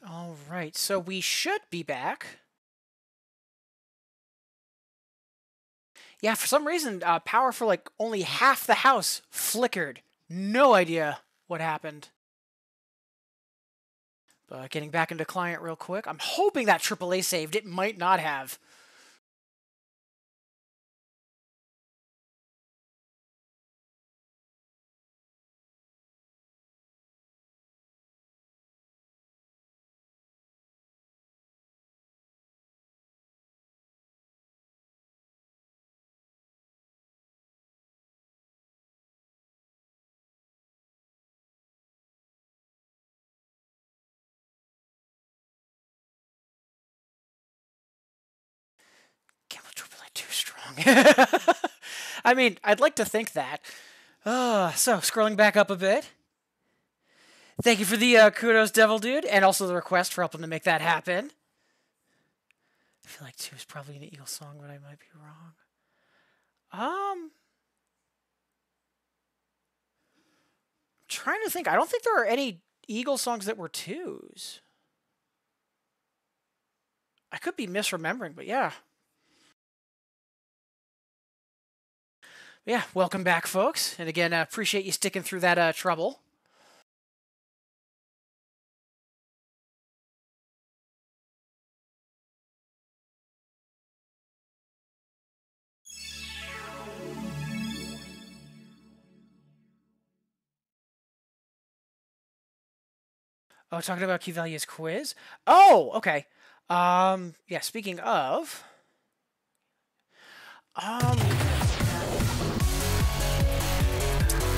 All right, so we should be back. Yeah, for some reason, power for like only half the house flickered. No idea what happened. But getting back into client real quick. I'm hoping that AAA saved. It might not have. Can't let AAA too strong. I mean, I'd like to think that. So, scrolling back up a bit. Thank you for the kudos, Devil Dude, and also the request for helping to make that happen. I feel like 2 is probably an Eagle song, but I might be wrong. I'm trying to think. I don't think there are any Eagle songs that were 2s. I could be misremembering, but yeah. Yeah, welcome back, folks. And again, appreciate you sticking through that trouble. Oh, talking about key values quiz? Oh, okay. Yeah, speaking of...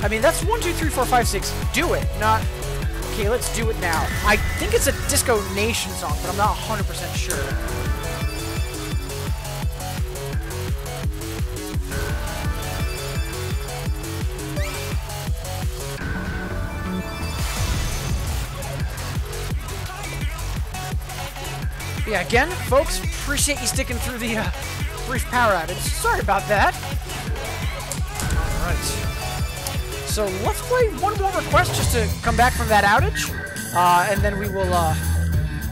I mean, that's 1, 2, 3, 4, 5, 6. Do it, not... Okay, let's do it now. I think it's a Disco Nation song, but I'm not 100% sure. Yeah, again, folks, appreciate you sticking through the brief power outage. Sorry about that. All right. So let's play one more request just to come back from that outage, and then we will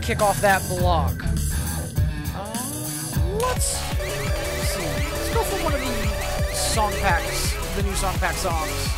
kick off that blog. Let's see. Let's go for one of the song packs, the new song pack songs.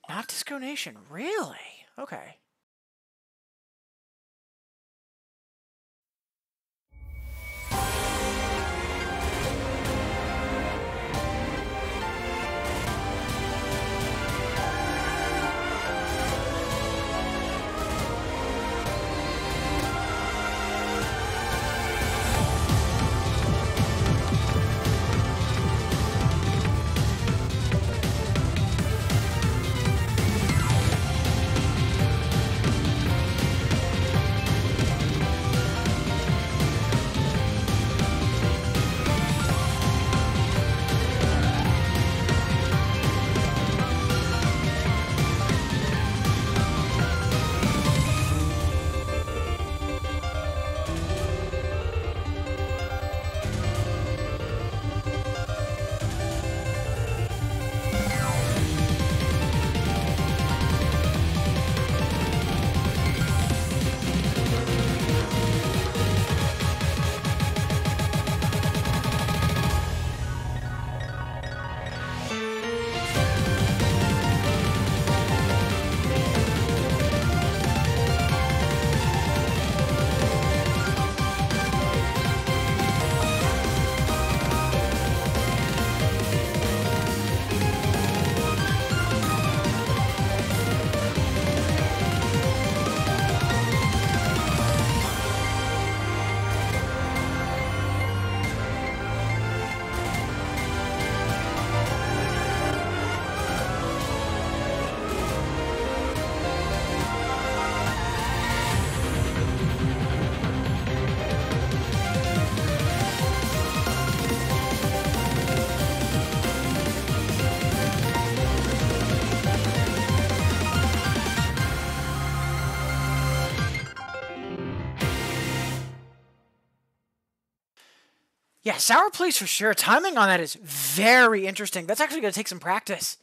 Not Disco Nation, really? Okay. Yeah, Sour Please for sure. Timing on that is very interesting. That's actually going to take some practice.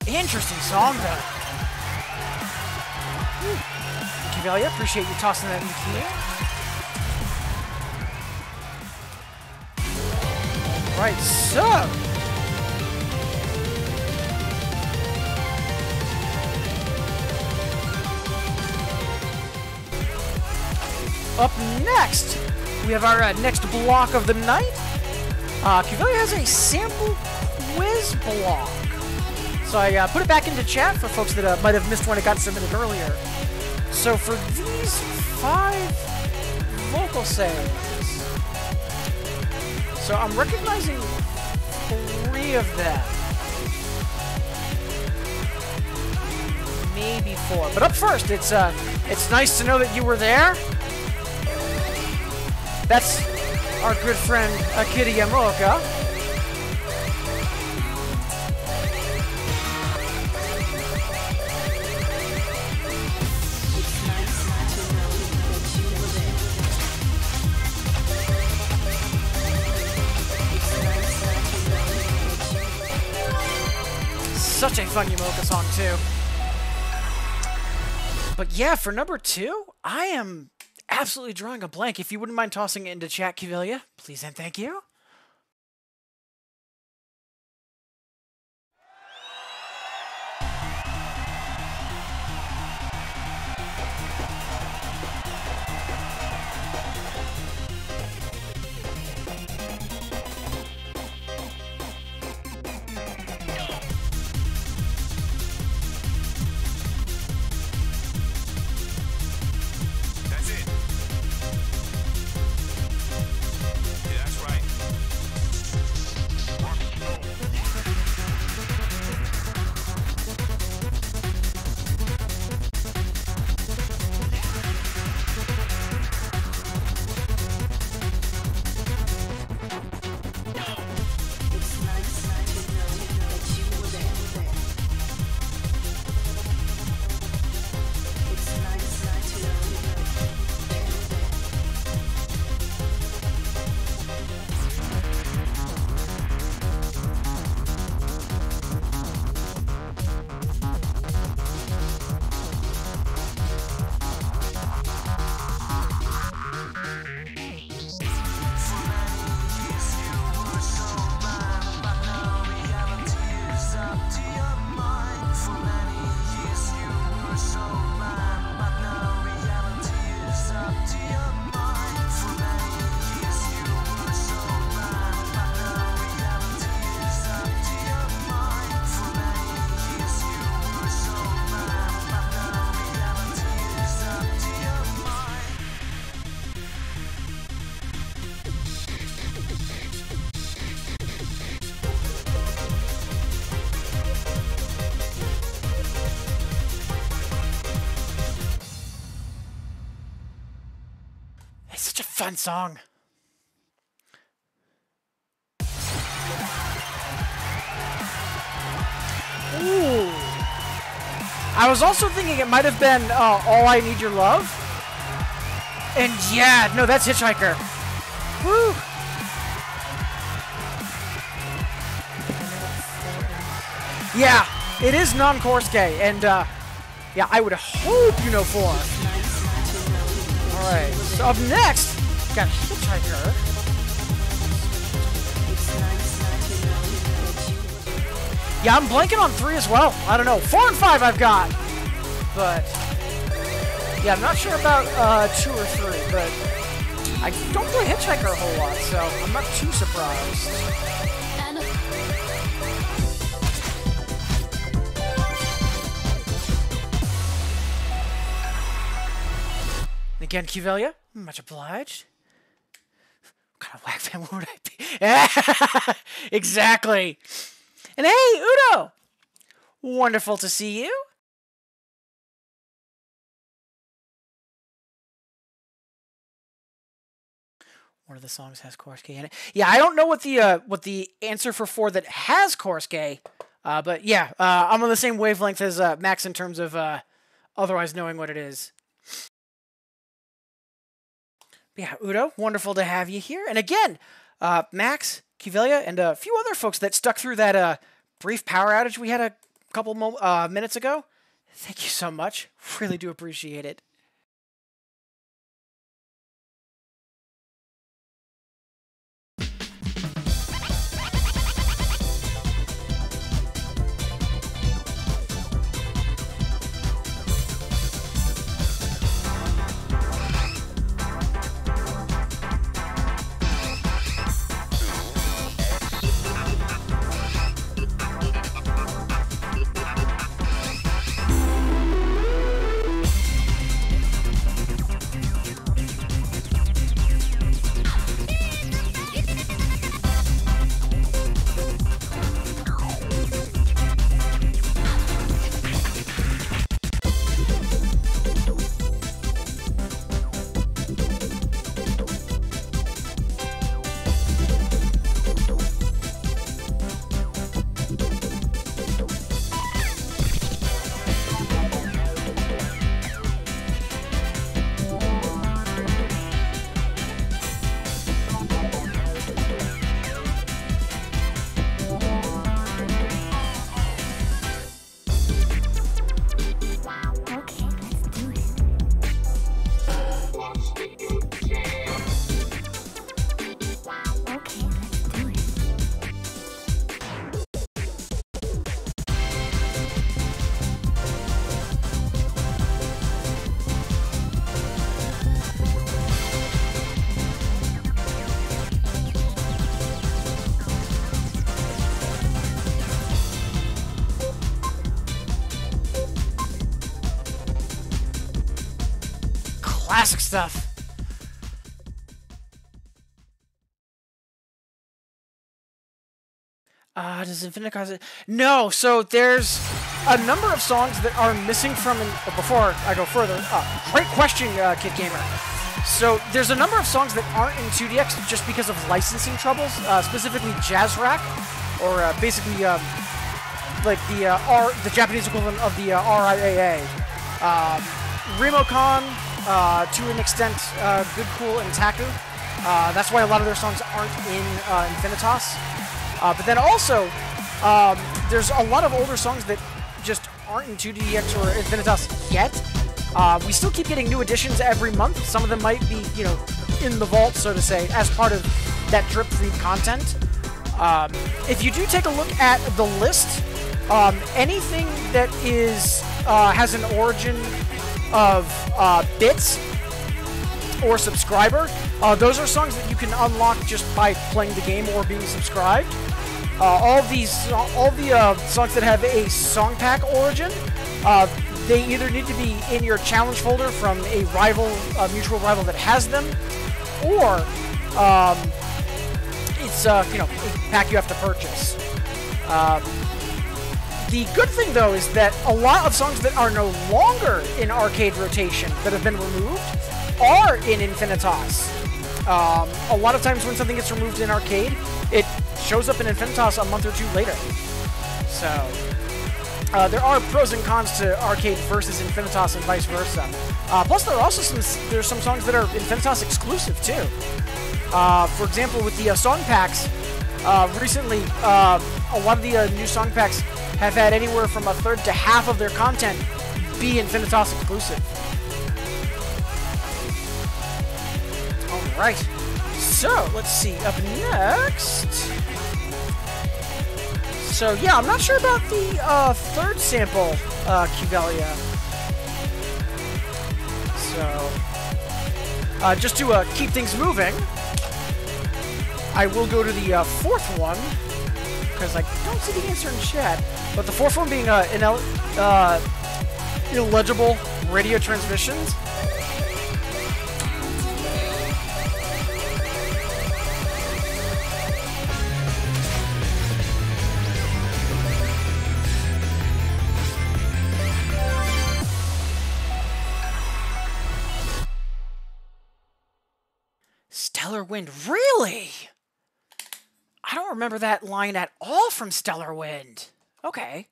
Interesting song, though. Kivelia, appreciate you tossing that in the key. Right, so... Up next, we have our next block of the night. Kivelia has a sample quiz block. So I put it back into chat for folks that might have missed when it got submitted earlier. So for these 5 vocal sayings, so I'm recognizing 3 of them. Maybe 4. But up first, it's nice to know that you were there. That's our good friend Akira Yamaoka. Such a fun Yamaoka song too. But yeah, for number 2, I am absolutely drawing a blank. If you wouldn't mind tossing it into chat, Kivelia, please and thank you. Fun song. Ooh. I was also thinking it might have been All I Need Your Love. And yeah, no, that's Hitchhiker. Woo. Yeah, it is non-Korsuke, and yeah, I would hope you know 4. Alright, so up next, got Hitchhiker. Yeah, I'm blanking on 3 as well. I don't know. 4 and 5 I've got. But, yeah, I'm not sure about 2 or 3, but I don't play Hitchhiker a whole lot, so I'm not too surprised. Again, Kivelia, much obliged. What kind of whack fan would I be? Exactly. And hey, Udo! Wonderful to see you. One of the songs has Korsuke in it. Yeah, I don't know what the answer for 4 that has Korsuke, but yeah, I'm on the same wavelength as Max in terms of otherwise knowing what it is. Yeah, Udo, wonderful to have you here. And again, Max, Kivelia, and a few other folks that stuck through that brief power outage we had a couple minutes ago. Thank you so much. Really do appreciate it. Classic stuff. Does Infinite cause it? No, so there's a number of songs that are missing from, before I go further, great question, Kid Gamer. So there's a number of songs that aren't in 2DX just because of licensing troubles, specifically Jazz Rack, or basically like the Japanese equivalent of the RIAA. Remocon, to an extent, Good, Cool, and Taku. That's why a lot of their songs aren't in Infinitas. But then also, there's a lot of older songs that just aren't in 2DX or Infinitas yet. We still keep getting new additions every month. Some of them might be, you know, in the vault, so to say, as part of that drip-feed content. If you do take a look at the list, anything that is has an origin of bits or subscriber, those are songs that you can unlock just by playing the game or being subscribed. All the songs that have a song pack origin, they either need to be in your challenge folder from a rival, mutual rival that has them, or it's you know, a pack you have to purchase. The good thing though is that a lot of songs that are no longer in arcade rotation that have been removed are in Infinitas. A lot of times when something gets removed in arcade, it shows up in Infinitas a month or two later. So there are pros and cons to arcade versus Infinitas and vice versa. Plus, there are also some songs that are Infinitas exclusive too. For example, with the song packs, recently a lot of the new song packs have had anywhere from a third to half of their content be Infinitas exclusive. Alright, so let's see, up next. So yeah, I'm not sure about the third sample, Kivelia. So, just to keep things moving, I will go to the fourth one, because I don't see the answer in chat. But the fourth one being illegible radio transmissions. Stellar Wind, really? I don't remember that line at all from Stellar Wind. Okay.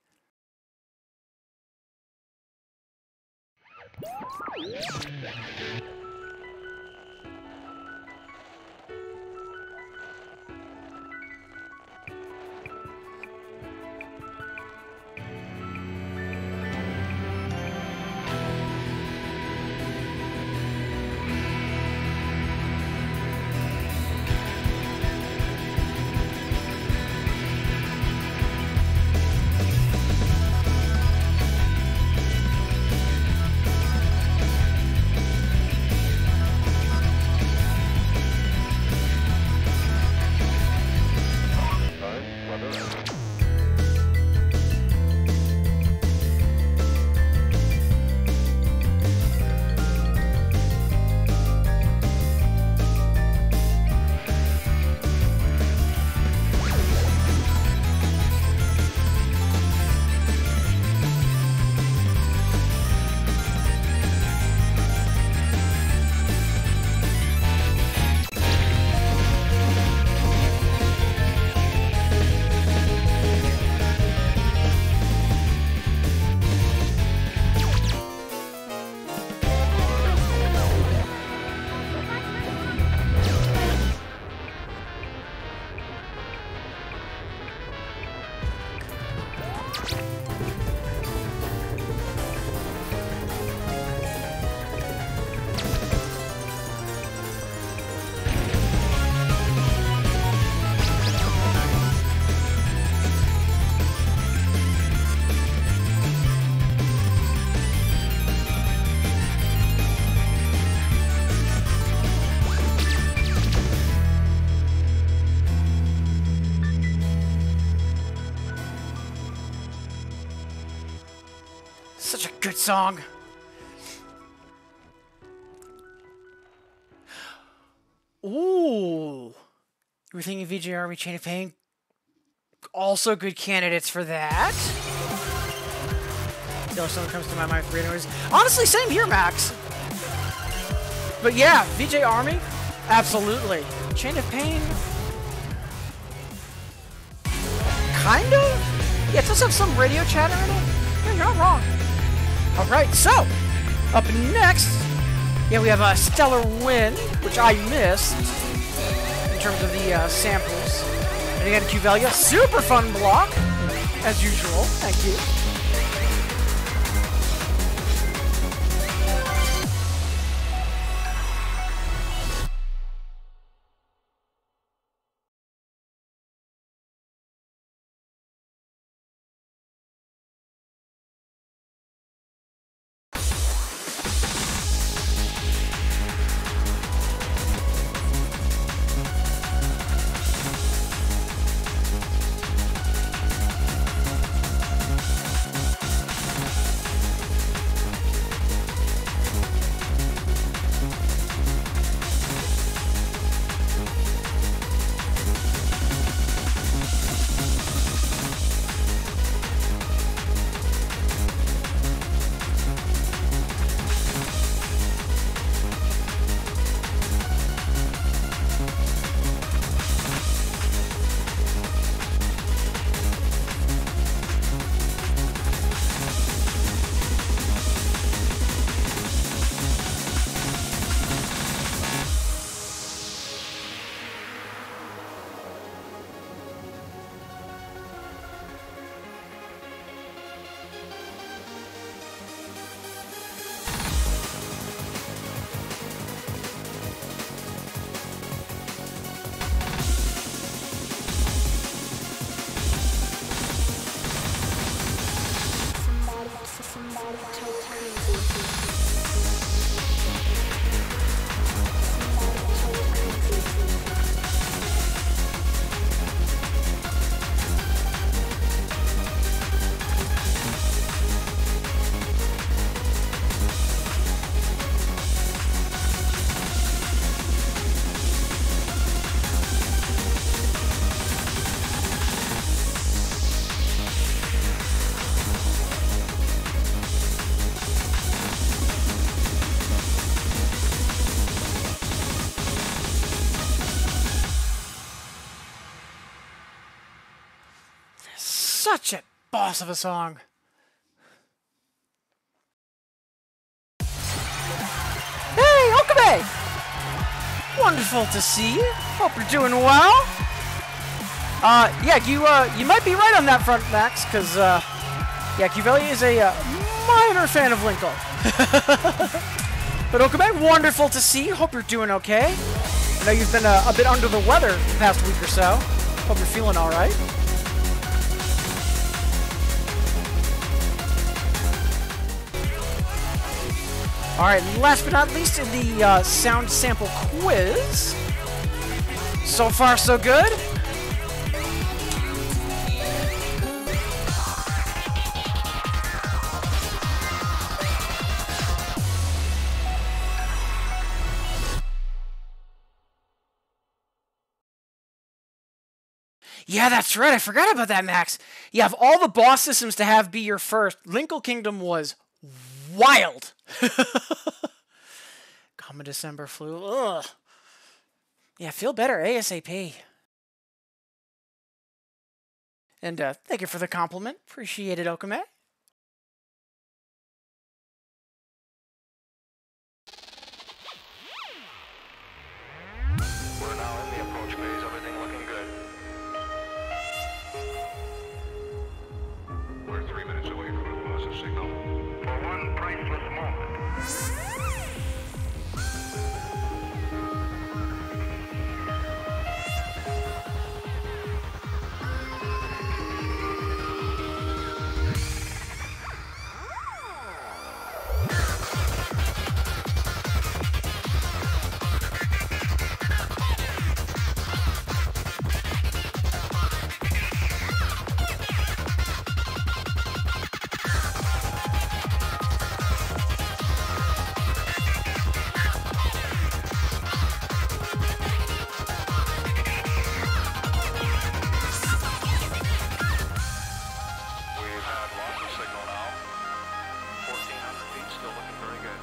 Such a good song. Ooh. We're thinking VJ Army, Chain of Pain. Also good candidates for that. The only song that comes to my mind for anyways. Honestly, same here, Max. But yeah, VJ Army, absolutely. Chain of Pain, kind of? Yeah, it does have some radio chatter in it. Yeah, you're not wrong. Alright, so, up next, yeah, we have Stellar Wind, which I missed in terms of the samples. And again, Cuvelia, super fun block, as usual. Thank you. Such a boss of a song. Hey, Okabe! Wonderful to see you. Hope you're doing well. Yeah, you might be right on that front, Max, because, yeah, Cuvelia is a minor fan of Linkle. But Okabe, wonderful to see you. Hope you're doing okay. I know you've been a bit under the weather the past week or so. Hope you're feeling all right. Alright, last but not least in the sound sample quiz. So far, so good. Yeah, that's right. I forgot about that, Max. Yeah, of all the boss systems to have be your first, Linkle Kingdom was wild. Common December flu. Ugh. Yeah, feel better ASAP. And thank you for the compliment. Appreciate it, Okame. We're now in the approach phase. Everything looking good. We're 3 minutes away from a positive signal. For one priceless moment. signal now. 1,400 feet, still looking very good.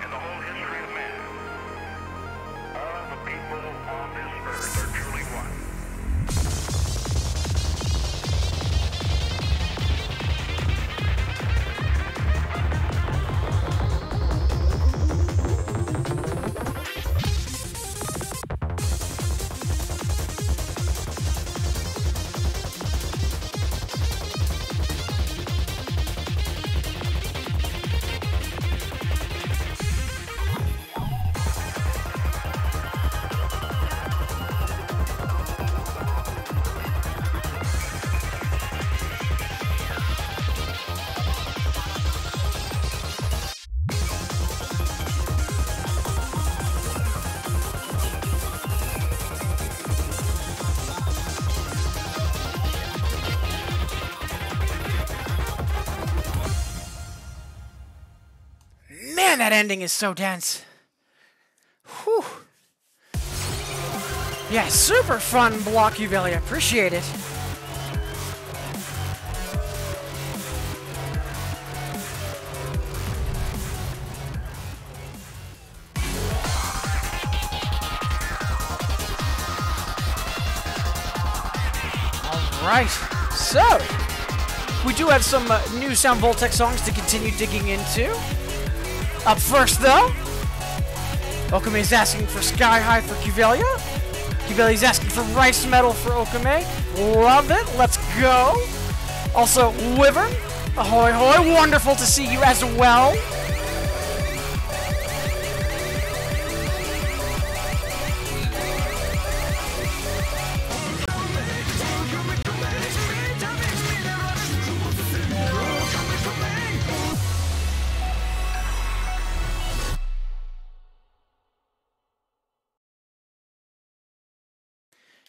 In the whole history of man, all the people on this earth are truly one. Man, that ending is so dense. Whew. Yeah, super fun block, Uvelia. Appreciate it. Alright, so we do have some new Sound Voltec songs to continue digging into. Up first, though, Okame is asking for Sky High for Cuvelia. Cuvelia is asking for Rice Metal for Okame. Love it. Let's go. Also, Wyvern. Ahoy, hoy. Wonderful to see you as well.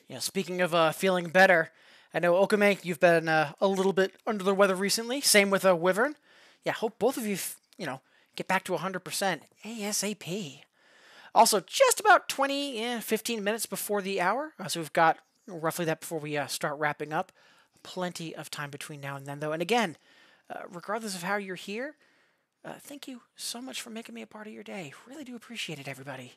Yeah, speaking of feeling better, I know Okame, you've been a little bit under the weather recently. Same with Wyvern. Yeah, hope both of you, get back to 100% ASAP. Also, just about 15 minutes before the hour. So we've got roughly that before we start wrapping up. Plenty of time between now and then, though. And again, regardless of how you're here, thank you so much for making me a part of your day. Really do appreciate it, everybody.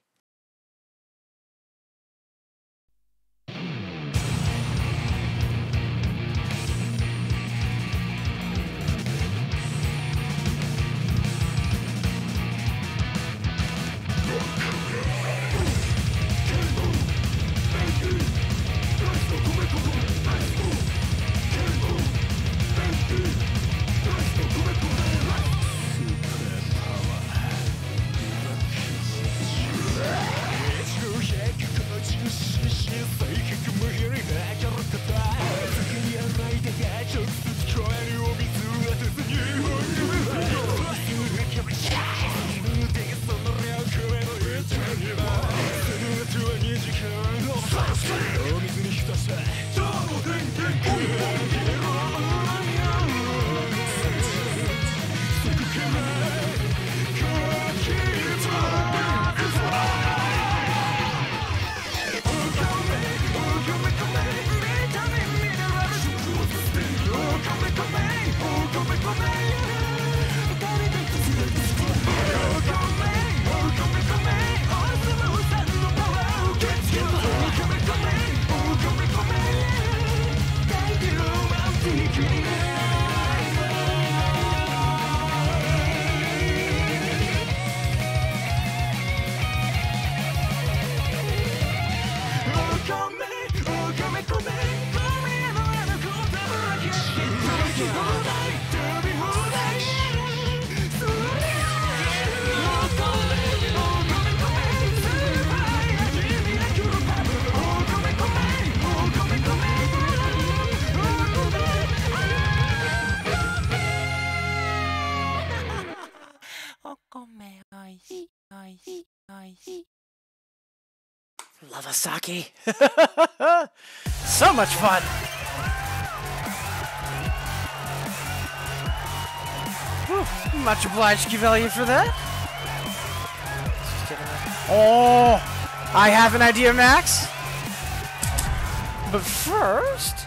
Lavasaki. So much fun. Whew, much obliged, Cuvelia, for that. Oh, I have an idea, Max. But first,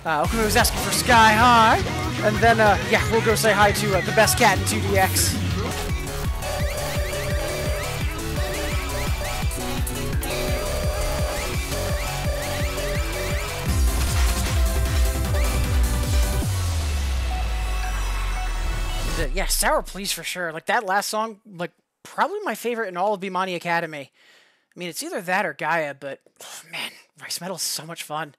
Okame was asking for Sky High. And then, yeah, we'll go say hi to the best cat in 2DX. Yeah, Sour Please for sure. Like, that last song, like, probably my favorite in all of Bimani Academy. I mean, it's either that or Gaia, but, oh, man, Rice Metal is so much fun.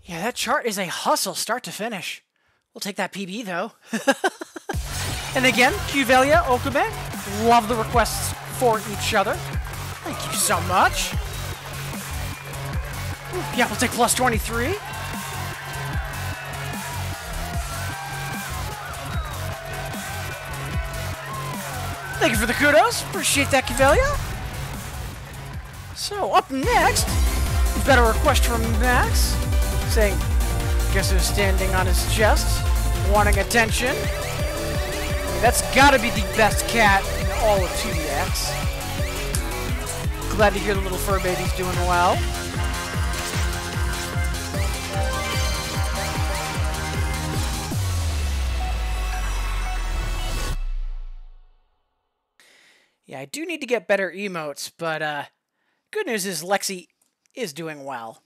Yeah, that chart is a hustle, start to finish. We'll take that PB, though. And again, Qvelia, Okame, love the requests for each other. Thank you so much. Ooh, yeah, we'll take plus 23. Thank you for the kudos. Appreciate that, Qvelia. So, up next, we've got a request from Max. Saying, guess who's standing on his chest, wanting attention. That's gotta be the best cat in all of 2DX. Glad to hear the little fur baby's doing well. Yeah, I do need to get better emotes, but good news is Lexi is doing well.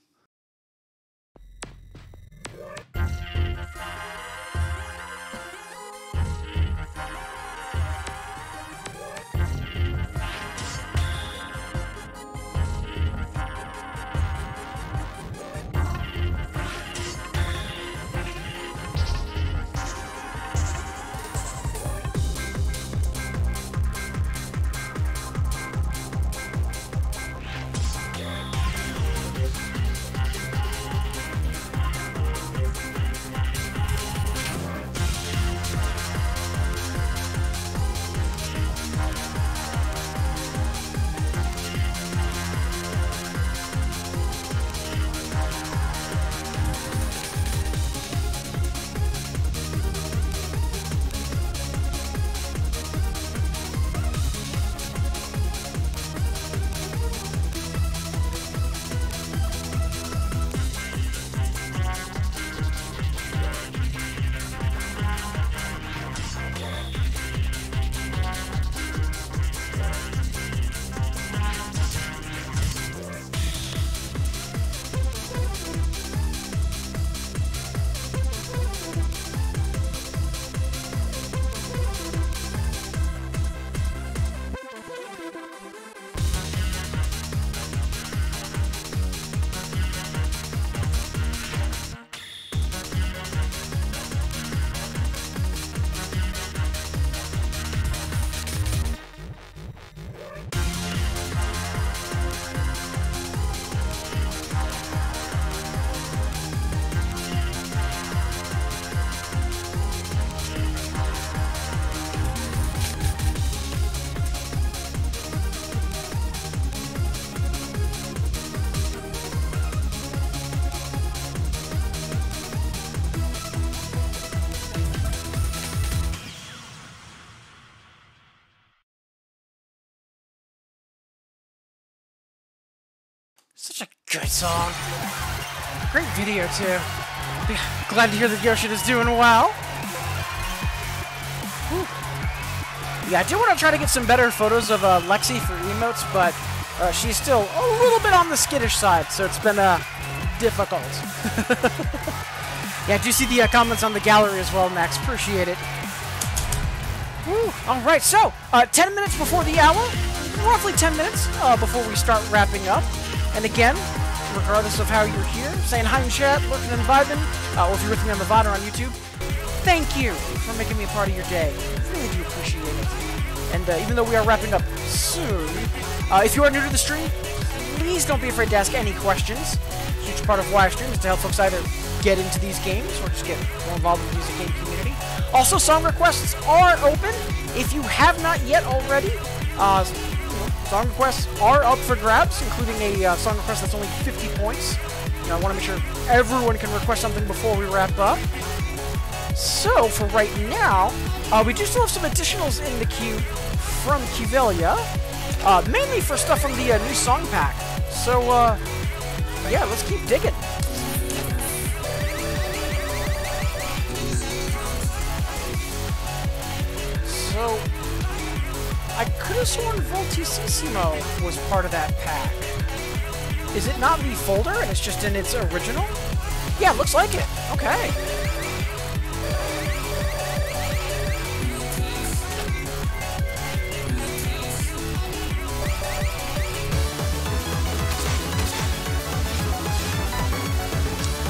Such a good song. Great video, too. Glad to hear that Yoshin is doing well. Whew. Yeah, I do want to try to get some better photos of Lexi for emotes, but she's still a little bit on the skittish side, so it's been difficult. Yeah, I do see the comments on the gallery as well, Max. Appreciate it. Woo. All right, so 10 minutes before the hour, roughly 10 minutes before we start wrapping up. And again, regardless of how you're here, saying hi in chat, lurking and vibing, or if you're with me on the VOD or on YouTube, thank you for making me a part of your day. I really do appreciate it. And even though we are wrapping up soon, if you are new to the stream, please don't be afraid to ask any questions. A huge part of why I stream is to help folks either get into these games or just get more involved with the music game community. Also, song requests are open. If you have not yet already, song requests are up for grabs, including a song request that's only 50 points. I want to make sure everyone can request something before we wrap up. So, for right now, we do still have some additionals in the queue from Qvelia, mainly for stuff from the new song pack. So, yeah, let's keep digging. So, I could have sworn Voltissimo was part of that pack. Is it not the folder and it's just in its original? Yeah, looks like it. Okay.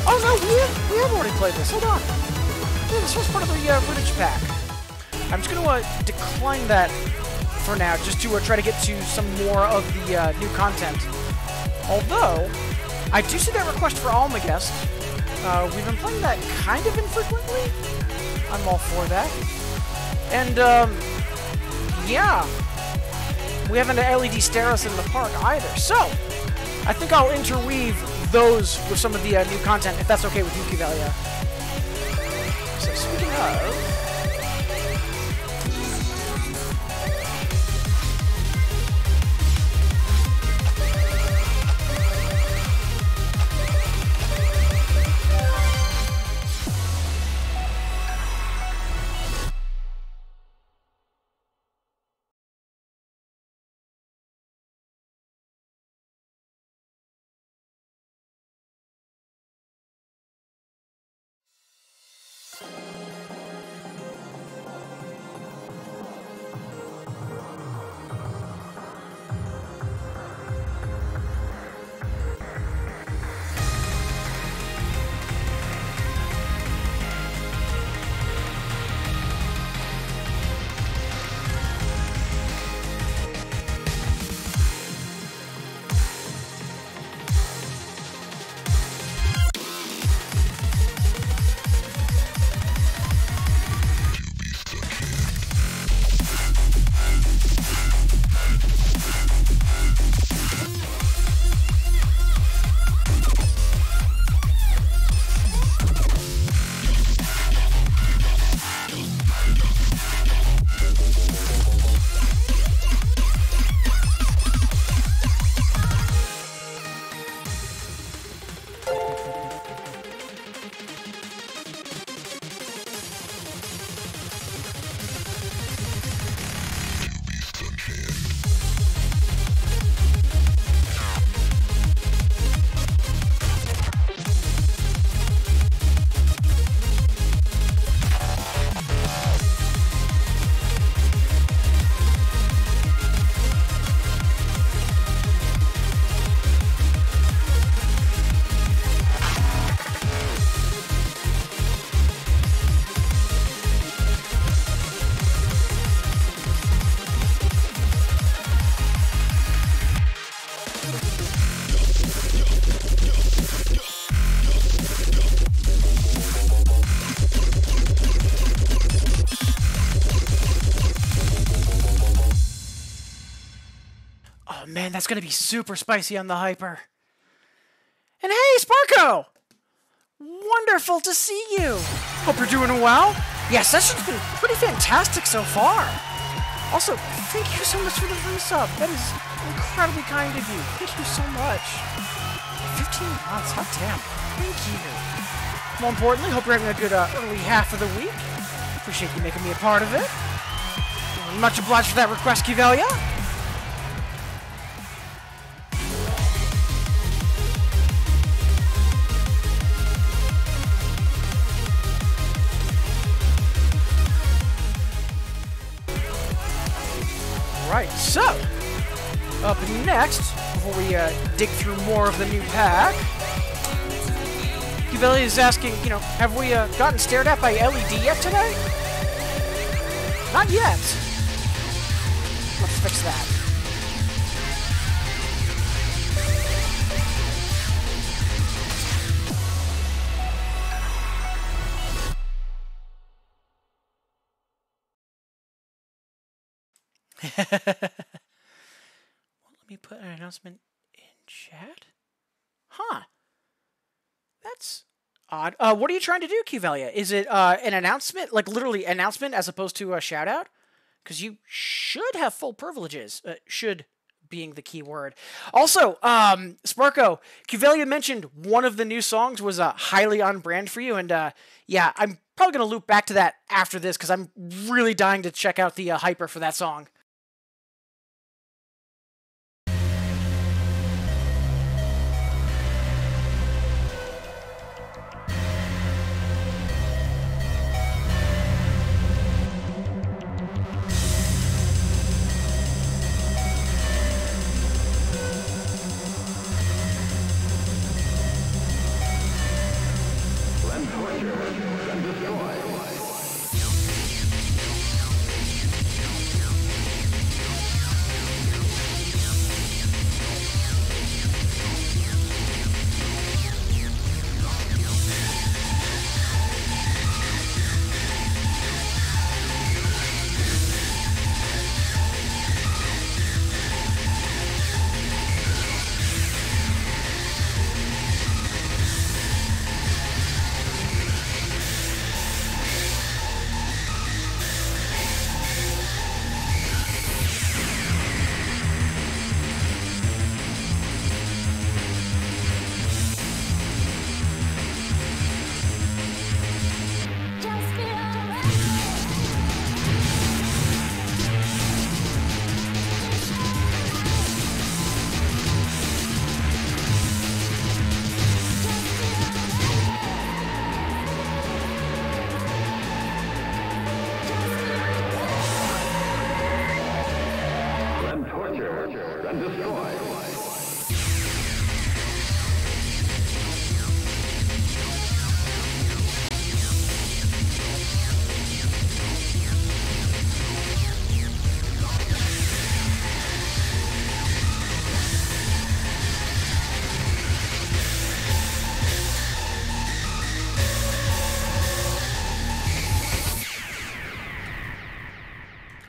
Oh no, we have already played this. Hold on. Yeah, this was part of the footage pack. I'm just going to decline that for now, just to try to get to some more of the new content. Although, I do see that request for Almagest. We've been playing that kind of infrequently. I'm all for that. And, yeah. We haven't had LED Steros in the park either. So, I think I'll interweave those with some of the new content, if that's okay with you, Qvelia. So, speaking of... Man, that's going to be super spicy on the hyper. And hey, Sparko! Wonderful to see you! Hope you're doing well. Yeah, session's been pretty fantastic so far. Also, thank you so much for the resub. That is incredibly kind of you. Thank you so much. months. Hot damn. Thank you. More importantly, hope you're having a good early half of the week. Appreciate you making me a part of it. Much obliged for that request, Kivelia. Right, so up next, before we dig through more of the new pack, Kivelia is asking, you know, have we gotten stared at by LED yet today? Not yet. Let's fix that. Well, let me put an announcement in chat. Huh. That's odd. What are you trying to do, Kivelia? Is it an announcement, like literally announcement as opposed to a shout out? Because you should have full privileges. Should being the key word. Also, Sparko, Kivelia mentioned one of the new songs was highly on brand for you, and yeah, I'm probably going to loop back to that after this because I'm really dying to check out the hyper for that song.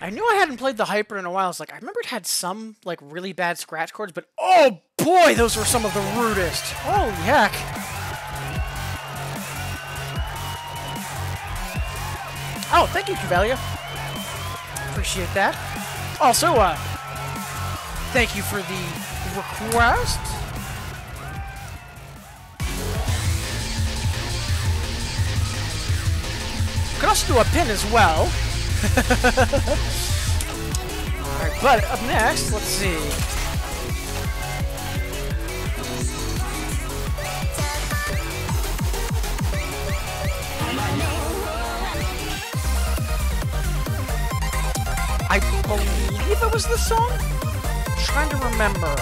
I knew I hadn't played the Hyper in a while. It's like, I remember it had some, like, really bad scratch chords, but oh boy, those were some of the rudest. Holy heck. Oh, thank you, Kivelia. Appreciate that. Also, thank you for the request. Could also do a pin as well. Alright, but up next, let's see. I believe it was this song? I'm trying to remember.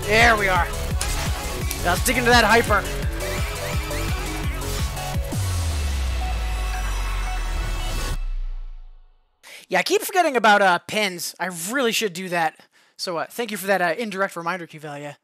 There we are. Now let's dig into that Hyper. Yeah, I keep forgetting about pins. I really should do that. So thank you for that indirect reminder, Kivelia.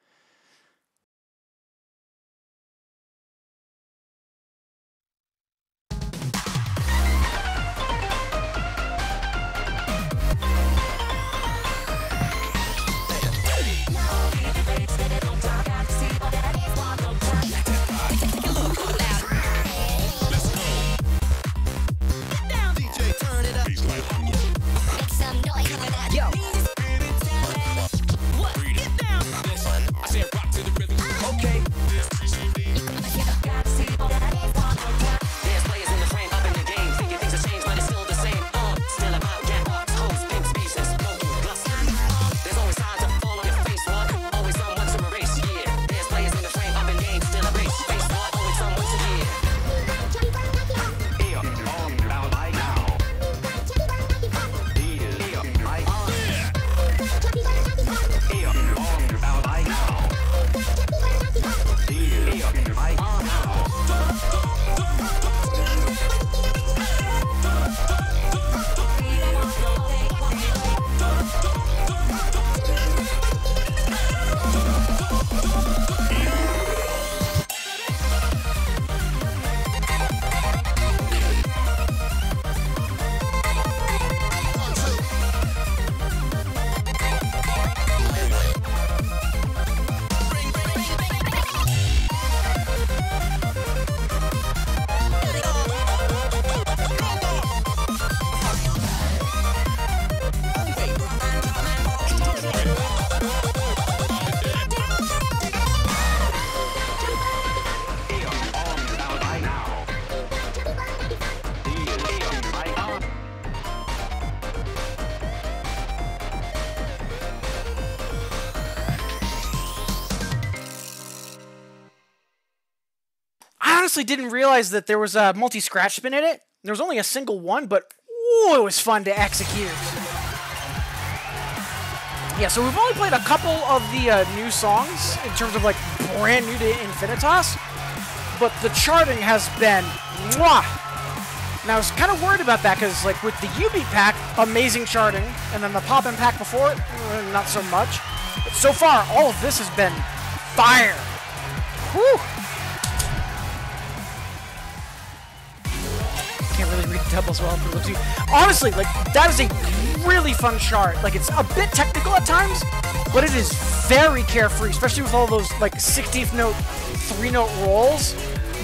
honestly didn't realize that there was a multi-scratch spin in it. There was only a single one, but ooh, it was fun to execute. Yeah, so we've only played a couple of the new songs in terms of like brand new to Infinitas, but the charting has been mwah. And I was kind of worried about that because like with the UB pack, amazing charting, and then the pop-in pack before it, not so much. But so far, all of this has been fire. Whew. Can't really read doubles well for Lipsy. Honestly, like, that is a really fun chart. Like, it's a bit technical at times, but it is very carefree, especially with all those, like, 16th note, 3-note rolls.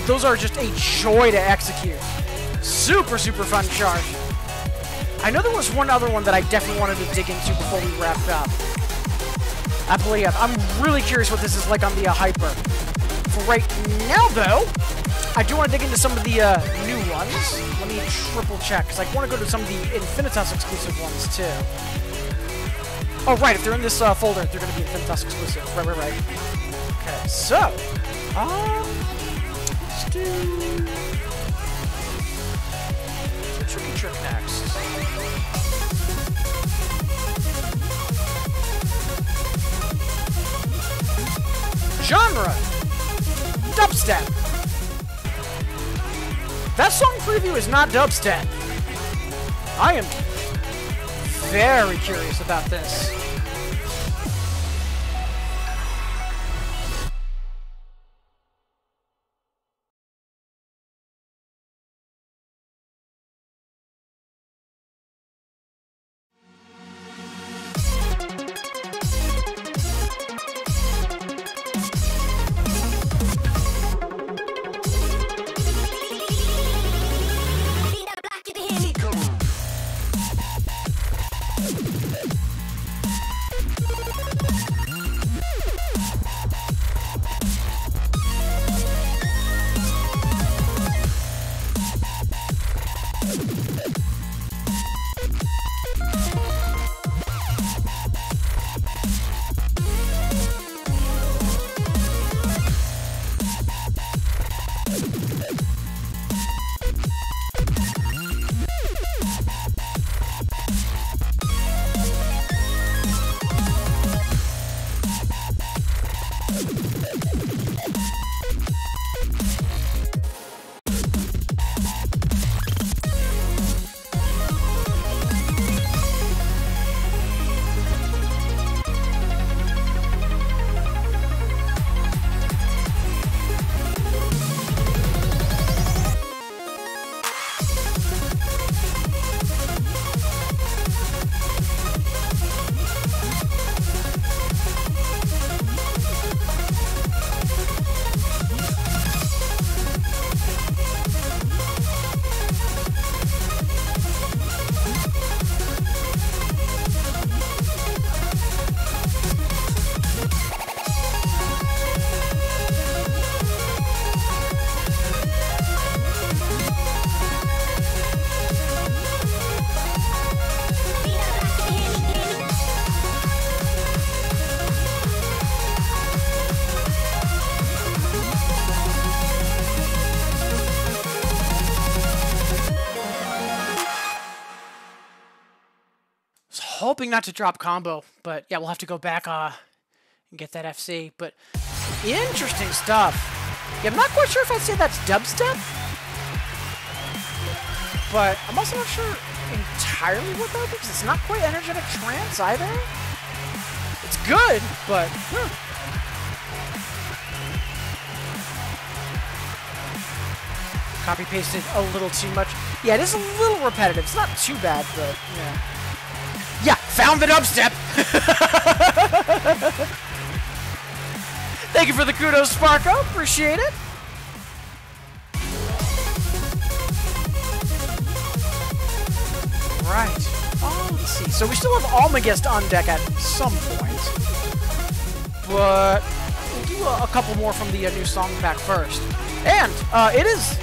Those are just a joy to execute. Super, super fun chart. I know there was one other one that I definitely wanted to dig into before we wrapped up. Appalachia. I'm really curious what this is like on the Hyper. For right now, though, I do want to dig into some of the new ones. Let me triple check, because I want to go to some of the Infinitas exclusive ones, too. Oh, right, if they're in this folder, they're going to be Infinitas exclusive. Right. Okay, so, let's do the tricky trick next. Genre, dubstep. That song preview is not dubstep. I am very curious about this. Hoping not to drop combo, but yeah, we'll have to go back and get that FC. But interesting stuff. Yeah, I'm not quite sure if I'd say that's dubstep, but I'm also not sure entirely what that is, because it's not quite energetic trance either. It's good, but copy pasted a little too much. Yeah, it is a little repetitive. It's not too bad, but yeah. Yeah, found the dubstep! Thank you for the kudos, Sparko. Appreciate it. Right. Oh, let's see. So we still have Almagest on deck at some point. But we'll do a couple more from the new song pack first. And it is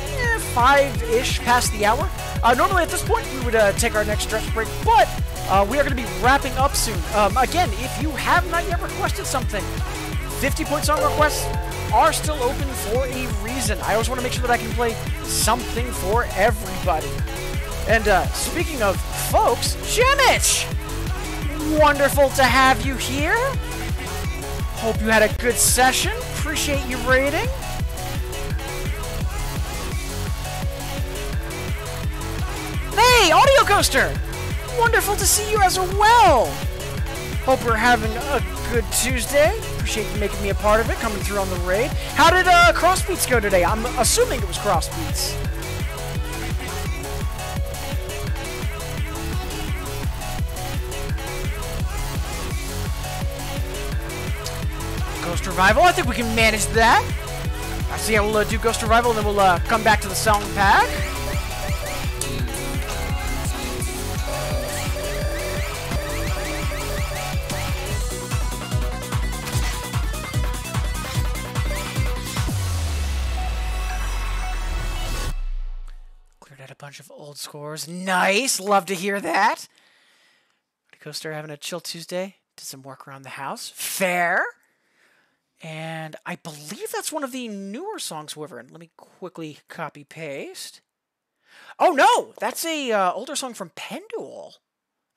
5-ish past the hour. Normally at this point we would take our next stretch break, but we are going to be wrapping up soon. Again, if you have not yet requested something, 50-point song requests are still open for a reason. I always want to make sure that I can play something for everybody. And speaking of folks, Jimich! Wonderful to have you here. Hope you had a good session. Appreciate you rating. Hey, Audio Coaster! Wonderful to see you as well. Hope we're having a good Tuesday. Appreciate you making me a part of it, coming through on the raid. How did Crossbeats go today? I'm assuming it was Crossbeats. Ghost Revival, I think we can manage that. I see how we'll do Ghost Revival, and then we'll come back to the song pack. Cleared out a bunch of old scores. Nice, love to hear that. Coaster having a chill Tuesday. Did some work around the house. Fair. And I believe that's one of the newer songs, Wyvern. Let me quickly copy-paste. Oh, no! That's a older song from Pendule.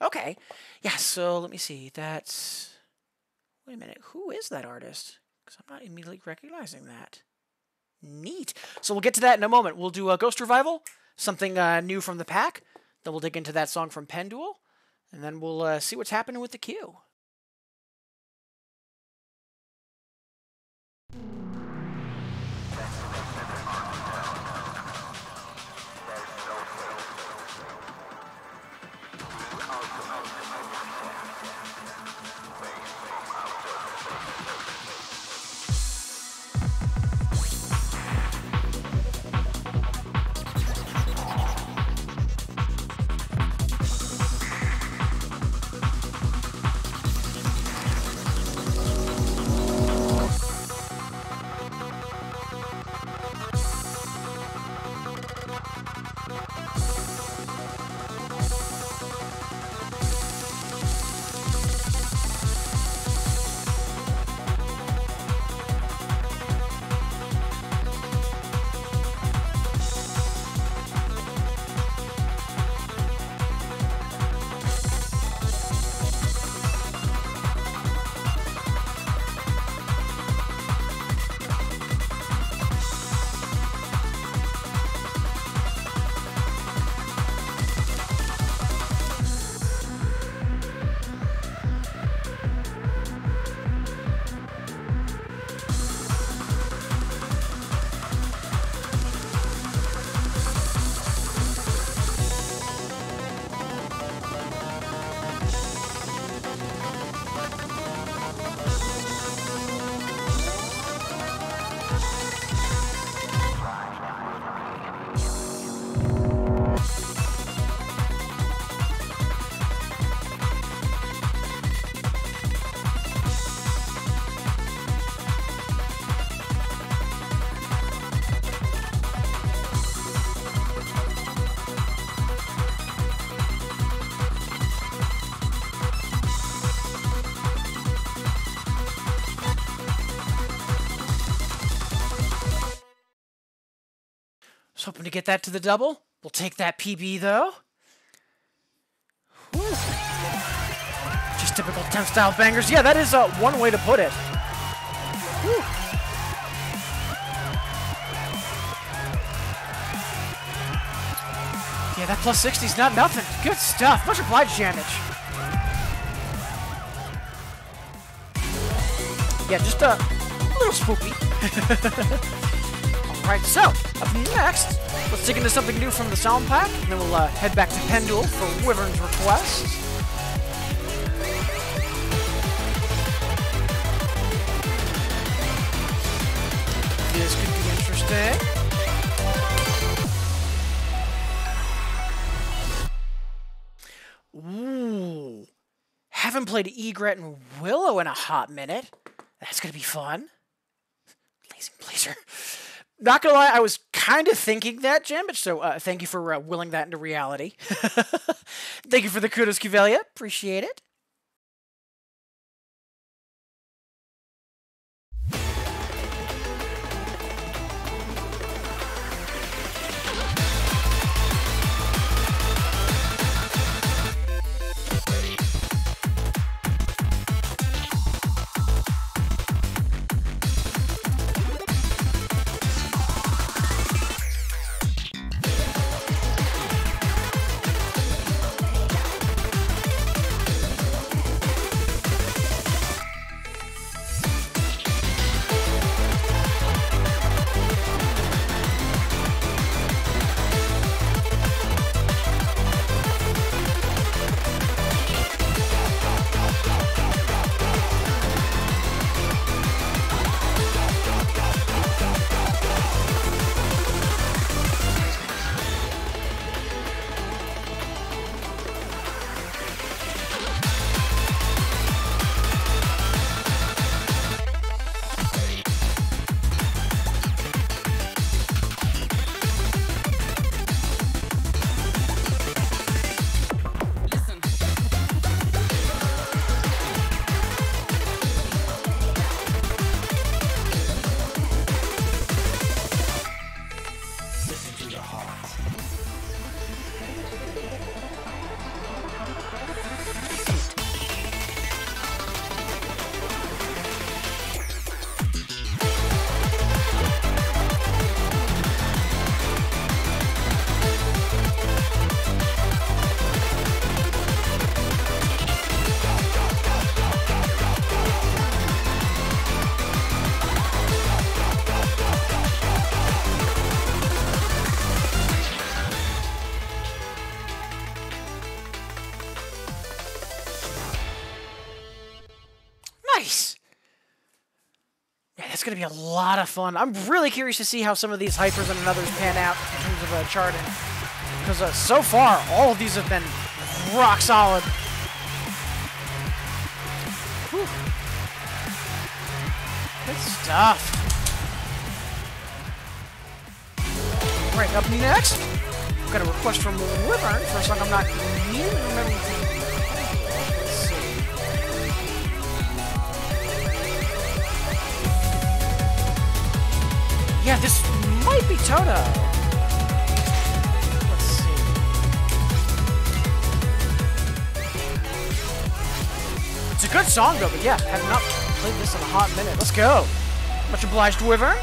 Okay. Yeah, so let me see. That's... Wait a minute. Who is that artist? Because I'm not immediately recognizing that. Neat. So we'll get to that in a moment. We'll do a Ghost Revival, something new from the pack. Then we'll dig into that song from Pendule. And then we'll see what's happening with the queue. Hoping to get that to the double. We'll take that PB, though. Whew. Just typical 10-style bangers. Yeah, that is one way to put it. Whew. Yeah, that plus 60's not nothing. Good stuff. Much obliged, Janich. Yeah, just a little spooky. Alright, so, up next, let's dig into something new from the sound pack, and then we'll head back to Pendule for Wyvern's request. This could be interesting. Ooh. Haven't played Egret and Willow in a hot minute. That's gonna be fun. Lazy Blazer. Not gonna lie, I was kind of thinking that, Jim, so thank you for willing that into reality. Thank you for the kudos, Cuvelia. Appreciate it. Nice! Yeah, that's going to be a lot of fun. I'm really curious to see how some of these hypers and others pan out in terms of charting. Because so far, all of these have been rock solid. Whew. Good stuff. Right, up next, I've got a request from Wyvern for a song I'm not nearly remembering. Let's see. Yeah, this might be Toto. Let's see. It's a good song though, but yeah, have not played this in a hot minute. Let's go. Much obliged, Wyvern.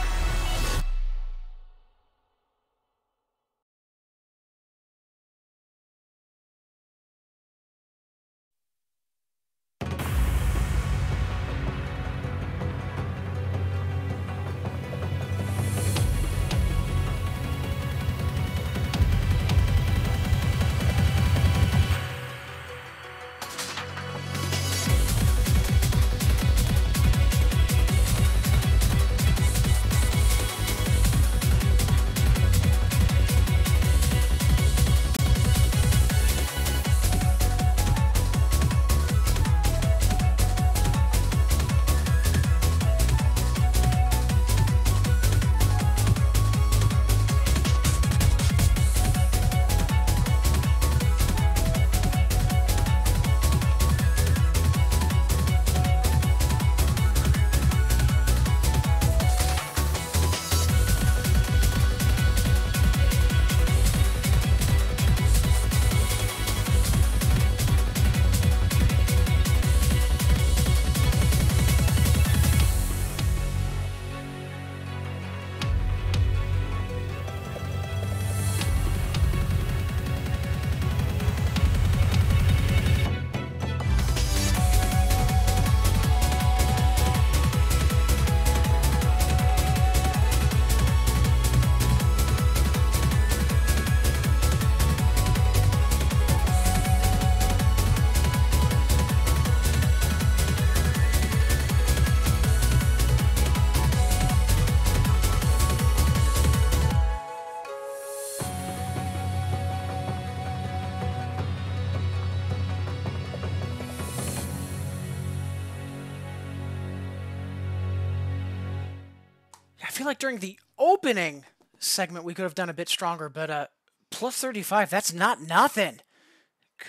I feel like during the opening segment we could have done a bit stronger, but plus 35, that's not nothing.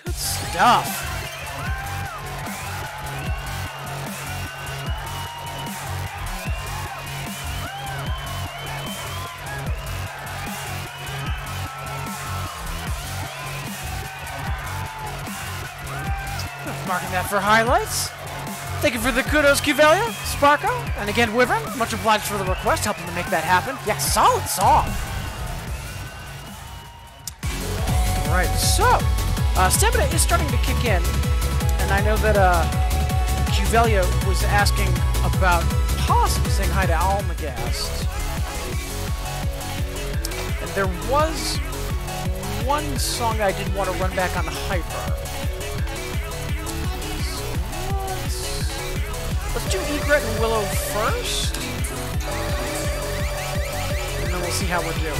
Good stuff. Marking that for highlights. Thank you for the kudos, Cuvelia, Sparko, and again, Wyvern. Much obliged for the request, helping to make that happen. Yeah, solid song. Alright, so, stamina is starting to kick in, and I know that Cuvelia was asking about possibly saying hi to Almagast. And there was one song I did want to run back on Hyper. Let's do Egret and Willow first, and then we'll see how we're doing.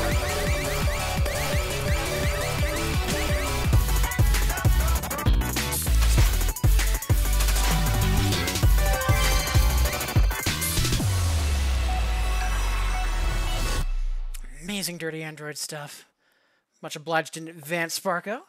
Amazing Dirty Android stuff. Much obliged in advance, Sparko.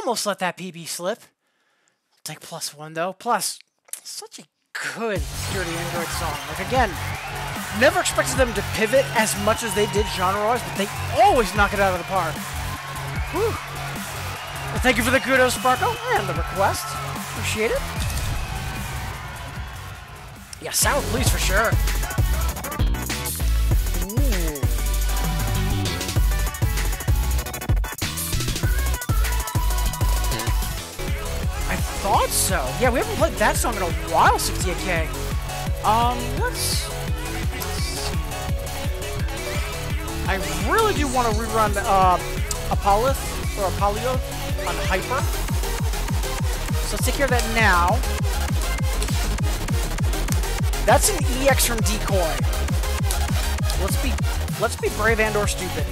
almost let that PB slip. I'll take +1 though. Plus, such a good Dirty Android song. Like again, never expected them to pivot as much as they did genre-wise, but they always knock it out of the park. Whew. Well, thank you for the kudos, Sparko, and the request. Appreciate it. Yeah, sour please for sure. Ooh. I thought so. Yeah, we haven't played that song in a while, 68K. Let's see. I really do want to rerun Apollith or Apollio on Hyper. So let's take care of that now. That's an EX from Decoy. Let's be brave and or stupid.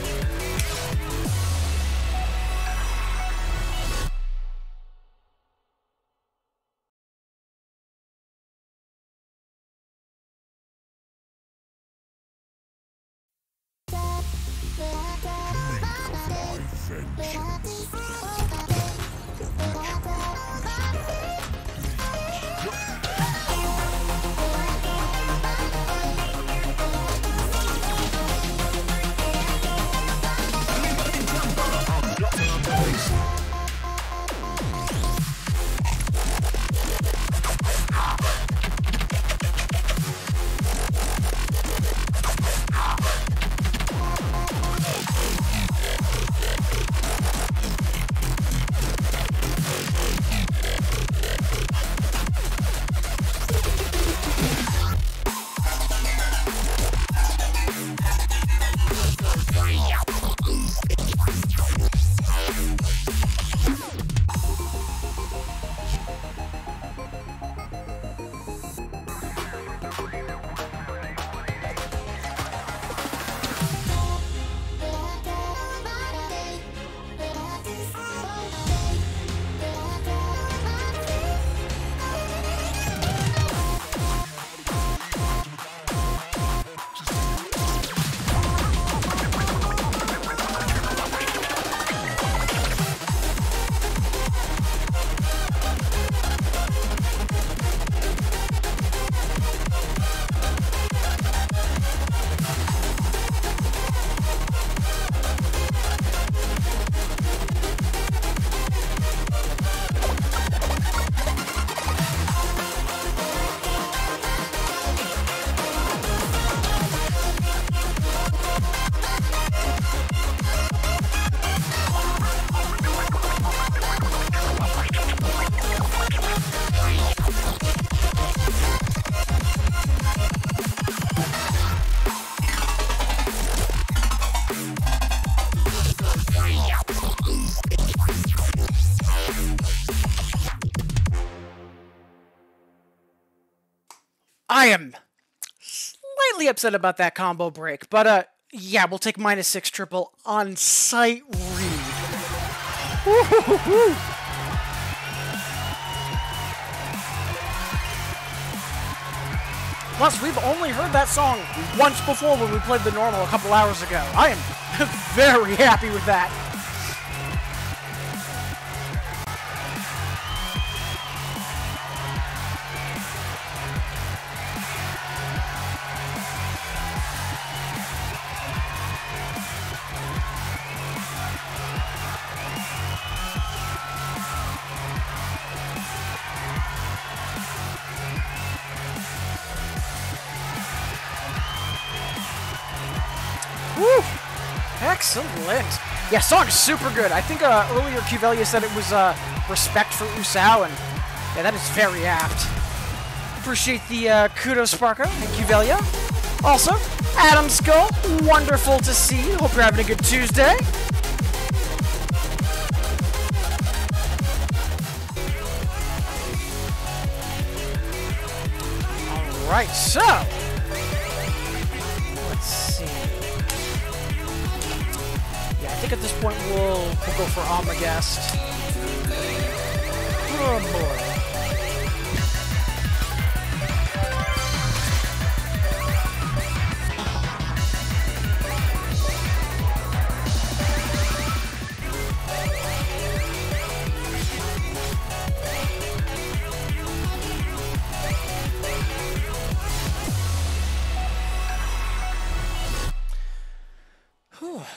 I am slightly upset about that combo break, but yeah, we'll take -6 triple on sight read. Woo-hoo-hoo-hoo. Plus, we've only heard that song once before when we played the normal a couple hours ago. I am very happy with that. Woo! Excellent. Yeah, song is super good. I think earlier Cuvelia said it was respect for Usao, and yeah, that is very apt. Appreciate the kudos, Sparko and Cuvelia. Also, Adam Skull, wonderful to see you. Hope you're having a good Tuesday. All right, so let's see. Yeah, I think at this point we'll go for Omnigast. Oh boy.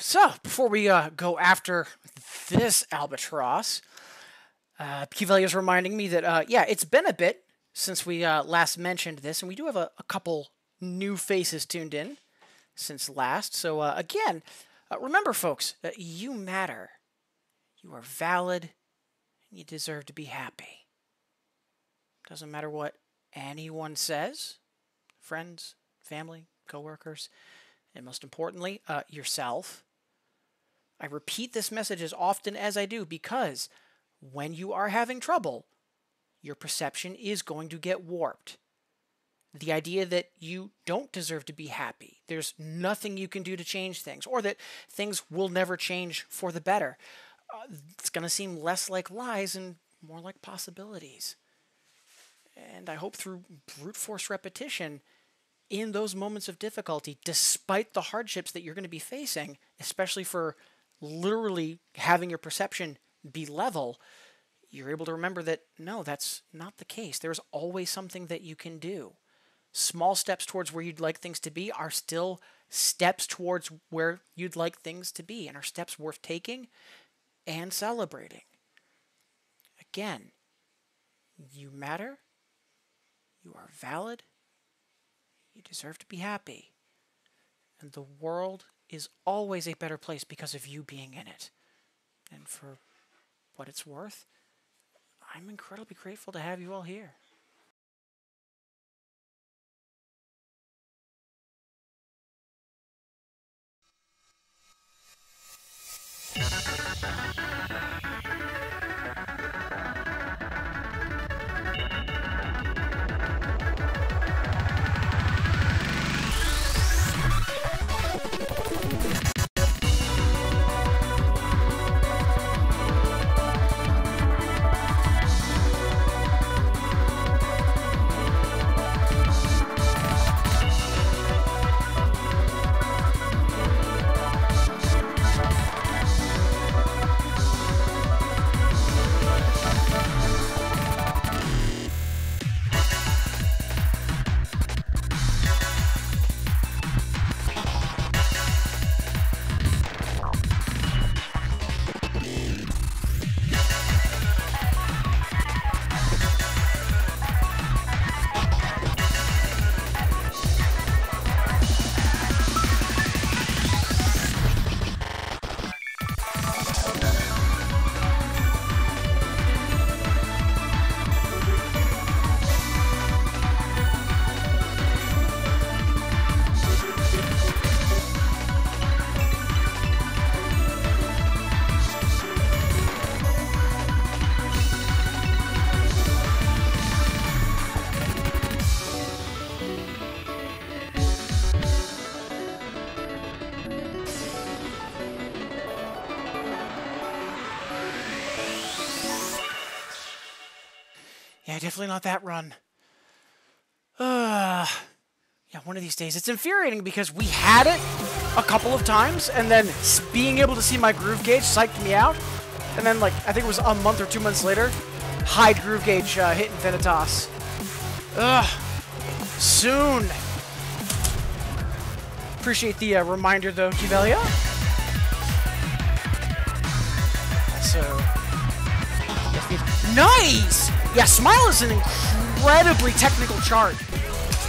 So, before we go after this albatross, Kivelia's reminding me that, yeah, it's been a bit since we last mentioned this, and we do have a couple new faces tuned in since last. So, again, remember, folks, you matter. You are valid, and you deserve to be happy. Doesn't matter what anyone says, friends, family, coworkers, and most importantly, yourself. I repeat this message as often as I do because when you are having trouble, your perception is going to get warped. The idea that you don't deserve to be happy, there's nothing you can do to change things, or that things will never change for the better, it's going to seem less like lies and more like possibilities. And I hope through brute force repetition, in those moments of difficulty, despite the hardships that you're going to be facing, especially for literally having your perception be level, you're able to remember that, no, that's not the case. There's always something that you can do. Small steps towards where you'd like things to be are still steps towards where you'd like things to be, and are steps worth taking and celebrating. Again, you matter. You are valid. You deserve to be happy. And the world is always a better place because of you being in it. And for what it's worth, I'm incredibly grateful to have you all here. Yeah, definitely not that run. Yeah, one of these days. It's infuriating because we had it a couple of times, and then being able to see my groove gauge psyched me out. And then, like, I think it was a month or 2 months later, high groove gauge hit Infinitas. Soon. Appreciate the reminder, though, Kivelia. So, nice! Yeah, Smile is an incredibly technical chart.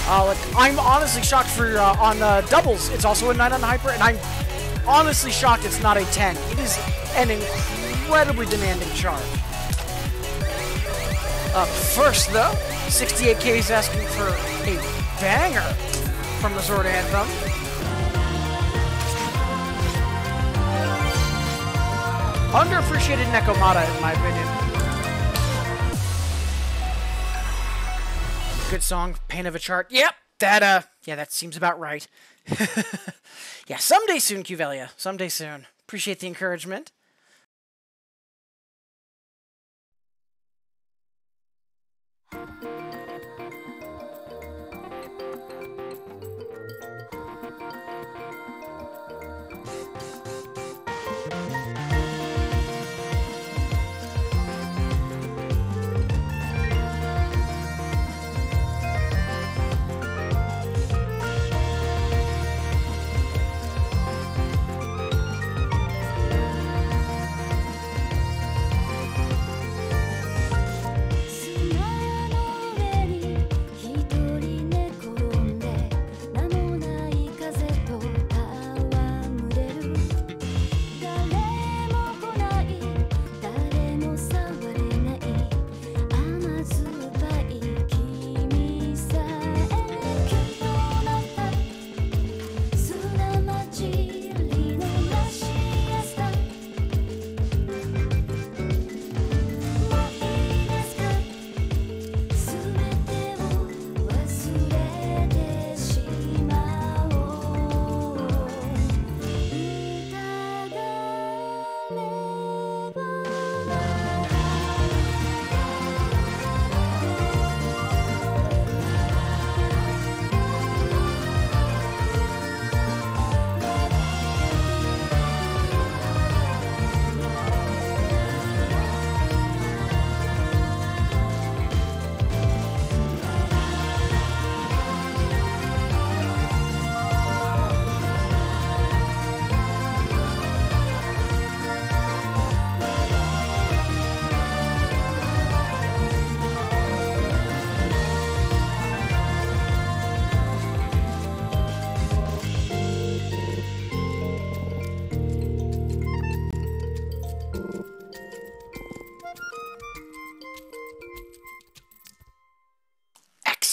I'm honestly shocked for on doubles. It's also a 9 on the Hyper, and I'm honestly shocked it's not a 10. It is an incredibly demanding chart. Up first, though, 68K is asking for a banger from the Sword Anthem. Underappreciated Nekomata, in my opinion. Good song, pain of a chart. Yep, that seems about right. Yeah, someday soon, Kivelia. Someday soon. Appreciate the encouragement.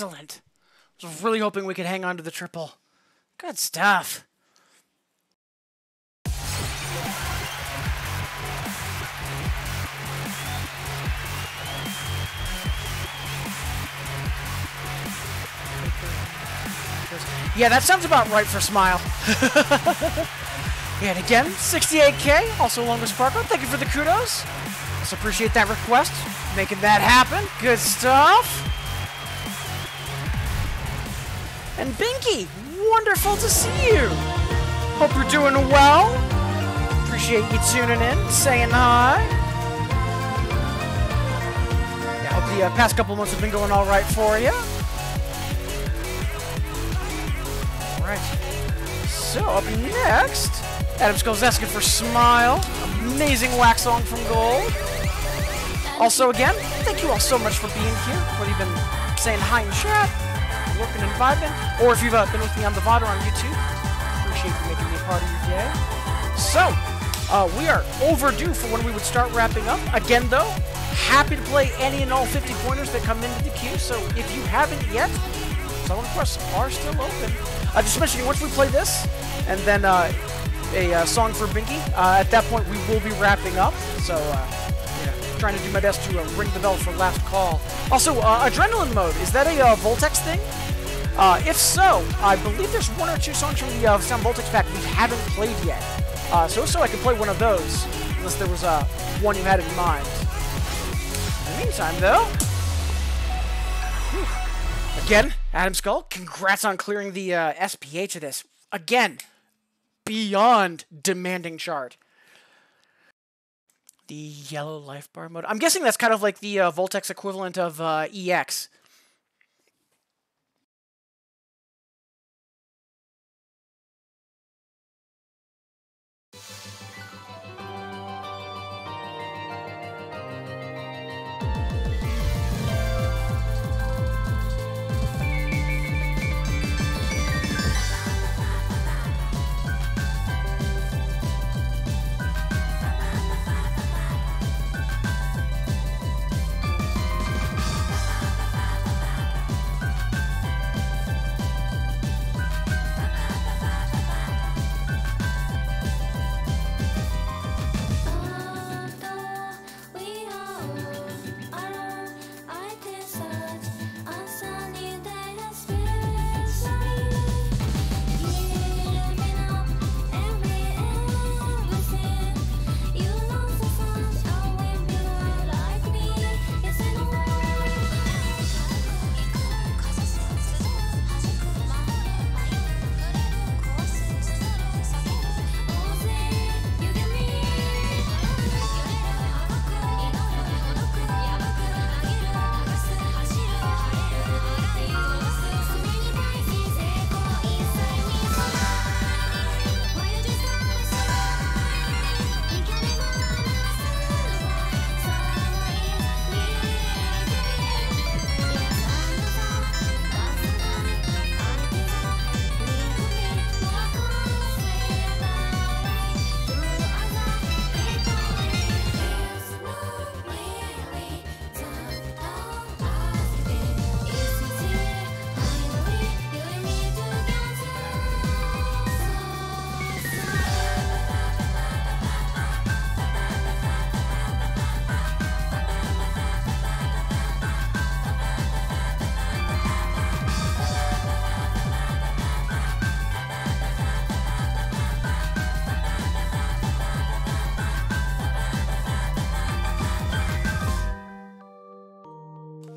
Excellent. I was really hoping we could hang on to the triple. Good stuff. Yeah, that sounds about right for Smile. And again, 68K, also along with Sparkle. Thank you for the kudos. Also appreciate that request. Making that happen. Good stuff. And Binky, wonderful to see you. Hope you're doing well. Appreciate you tuning in, saying hi. Yeah, hope the past couple months have been going all right for you. All right. So up next, Adam Skull's asking for Smile. Amazing wax song from Gold. Also, again, thank you all so much for being here. Whether you've been saying hi in chat, lurking and vibing, or if you've been with me on the VOD or on YouTube, appreciate you making me a part of your day. So, we are overdue for when we would start wrapping up. Again, though, happy to play any and all 50 pointers that come into the queue. So, if you haven't yet, some requests are still open. Just mentioning, once we play this, and then a song for Binky, at that point we will be wrapping up. So, trying to do my best to ring the bell for last call. Also, Adrenaline Mode, is that a Voltex thing? If so, I believe there's one or two songs from the Sound Voltex pack we haven't played yet. So I could play one of those, unless there was one you had in mind. In the meantime, though, again, Adam Skull, congrats on clearing the SPH of this. Again, beyond demanding chart. The yellow life bar mode. I'm guessing that's kind of like the Voltex equivalent of EX.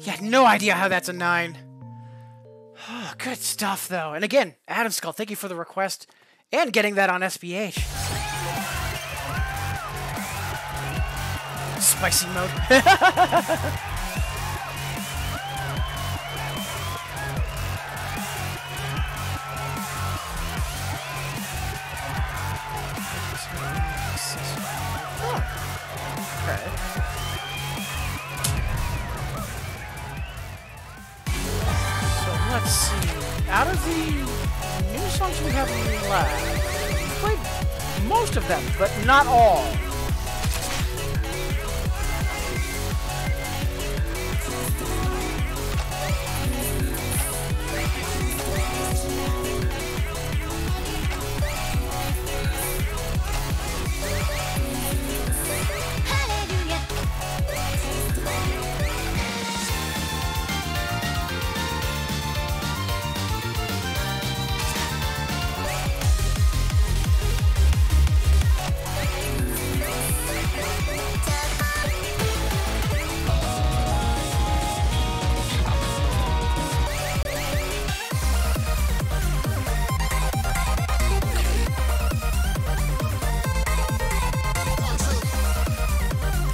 Yeah, no idea how that's a 9. Oh, good stuff, though. And again, Adam Skull, thank you for the request and getting that on SPH. Spicy mode. Okay. Let's see. Out of the new songs we have left, we played most of them, but not all.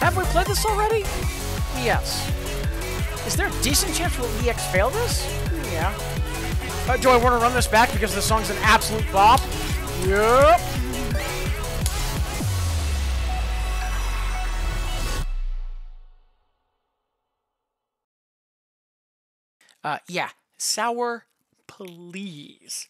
Have we played this already? Yes. Is there a decent chance we'll EX fail this? Yeah. Do I want to run this back because the song's an absolute bop? Yep. Yeah. Sour, please.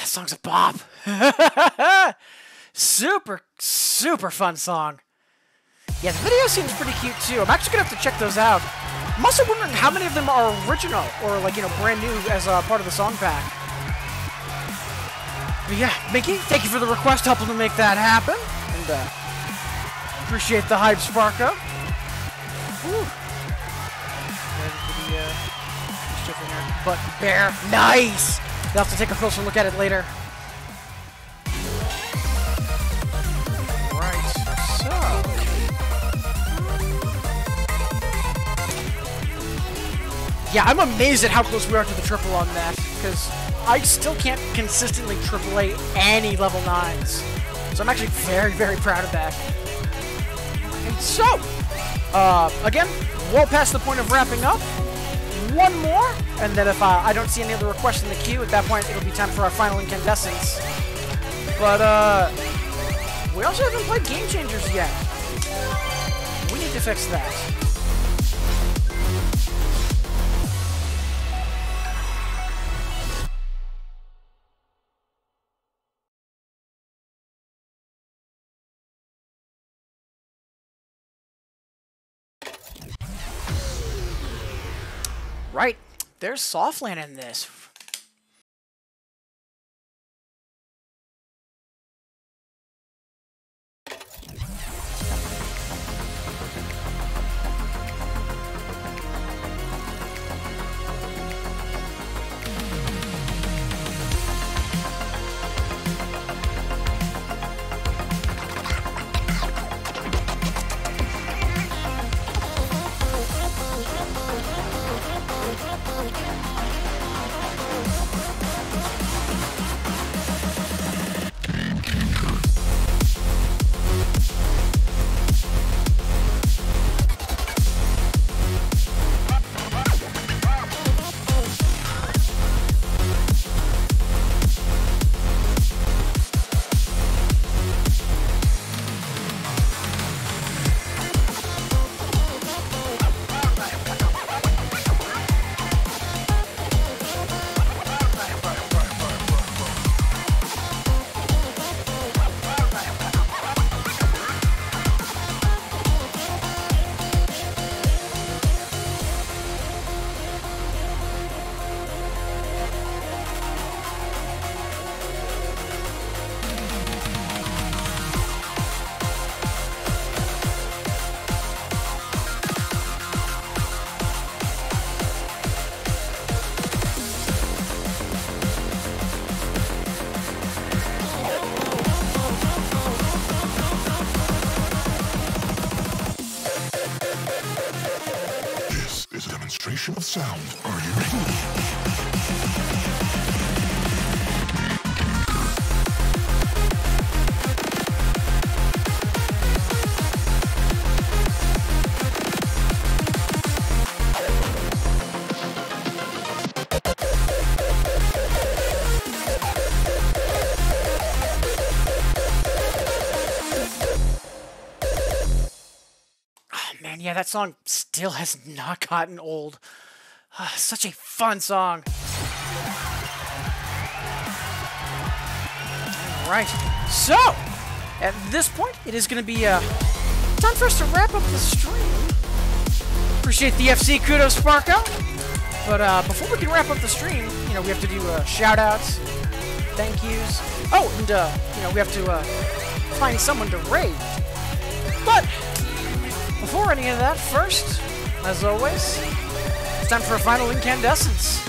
Song's a bop. Super fun song. Yeah, the video seems pretty cute too. I'm actually gonna have to check those out. I'm also wondering how many of them are original or like, you know, brand new as a part of the song pack. But yeah, Mickey, thank you for the request, helping to make that happen. And appreciate the hype, Sparko. But bear, nice. You'll have to take a closer look at it later. Right, so... yeah, I'm amazed at how close we are to the triple on that, because I still can't consistently AAA any level 9s. So I'm actually very proud of that. And so, again, well past the point of wrapping up. One more, and then if I don't see any other requests in the queue, at that point it'll be time for our final incandescence. But we also haven't played Game Changers yet. We need to fix that. Right, there's Softland in this. ocean of sound. Are you ready? Man, yeah, that song still has not gotten old. Such a fun song. Alright, so, at this point, it is going to be time for us to wrap up the stream. Appreciate the FC kudos, Sparko. But before we can wrap up the stream, we have to do shout-outs, thank yous. Oh, and, we have to find someone to raid. But before any of that, first, as always, it's time for a final incandescence.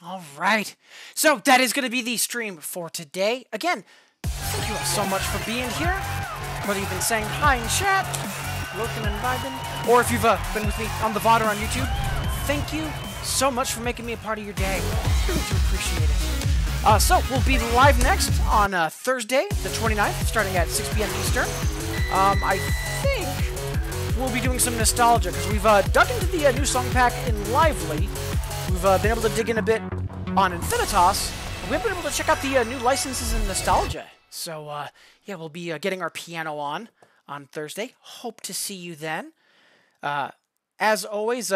Alright, so that is going to be the stream for today. Again, thank you all so much for being here. Whether you've been saying hi in chat, lurking and vibing, or if you've been with me on the VOD or on YouTube, thank you so much for making me a part of your day. Really do appreciate it. So, we'll be live next on Thursday, the 29th, starting at 6 p.m. Eastern. I think we'll be doing some nostalgia, because we've dug into the new song pack in Lively. We've been able to dig in a bit on Infinitas. We've been able to check out the new licenses in Nostalgia. So, yeah, we'll be getting our piano on Thursday. Hope to see you then. As always,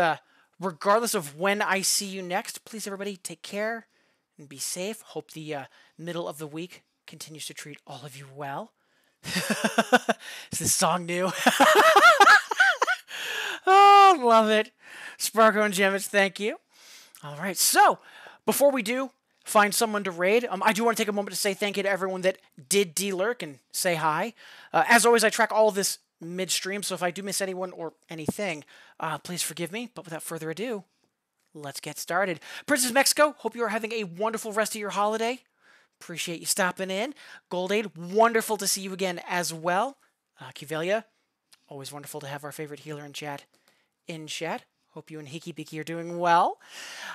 regardless of when I see you next, please, everybody, take care and be safe. Hope the middle of the week continues to treat all of you well. Is this song new? Oh, love it. Sparko and Gemage, thank you. All right, so before we do find someone to raid, I do want to take a moment to say thank you to everyone that did de-lurk and say hi. As always, I track all of this midstream, so if I do miss anyone or anything, please forgive me. But without further ado, let's get started. Princess Mexico, hope you are having a wonderful rest of your holiday. Appreciate you stopping in. Goldade, wonderful to see you again as well. Kivelia, always wonderful to have our favorite healer in chat. Hope you and Hiki Biki are doing well.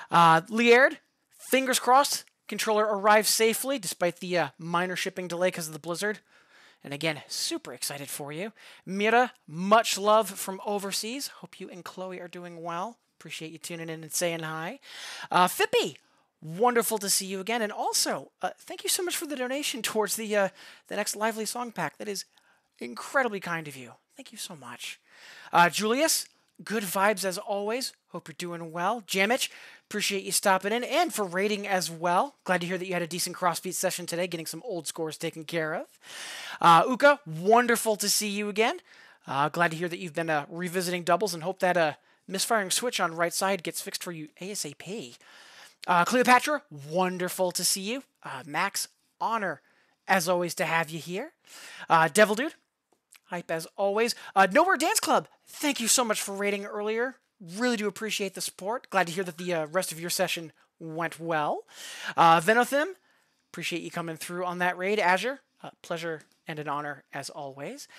Liard, fingers crossed, controller arrives safely despite the minor shipping delay because of the blizzard. And again, super excited for you. Mira, much love from overseas. Hope you and Chloe are doing well. Appreciate you tuning in and saying hi. Fippy, wonderful to see you again. And also, thank you so much for the donation towards the next Lively Song Pack. That is incredibly kind of you. Thank you so much. Julius, good vibes as always. Hope you're doing well. Jamich, appreciate you stopping in and for rating as well. Glad to hear that you had a decent CrossFit session today, getting some old scores taken care of. Uka, wonderful to see you again. Glad to hear that you've been revisiting doubles and hope that misfiring switch on right side gets fixed for you ASAP. Cleopatra, wonderful to see you. Max, honor as always to have you here. Devil Dude, hype as always. Nowhere Dance Club, thank you so much for rating earlier. Really do appreciate the support. Glad to hear that the rest of your session went well. Venothim, appreciate you coming through on that raid. Azure, pleasure and an honor as always.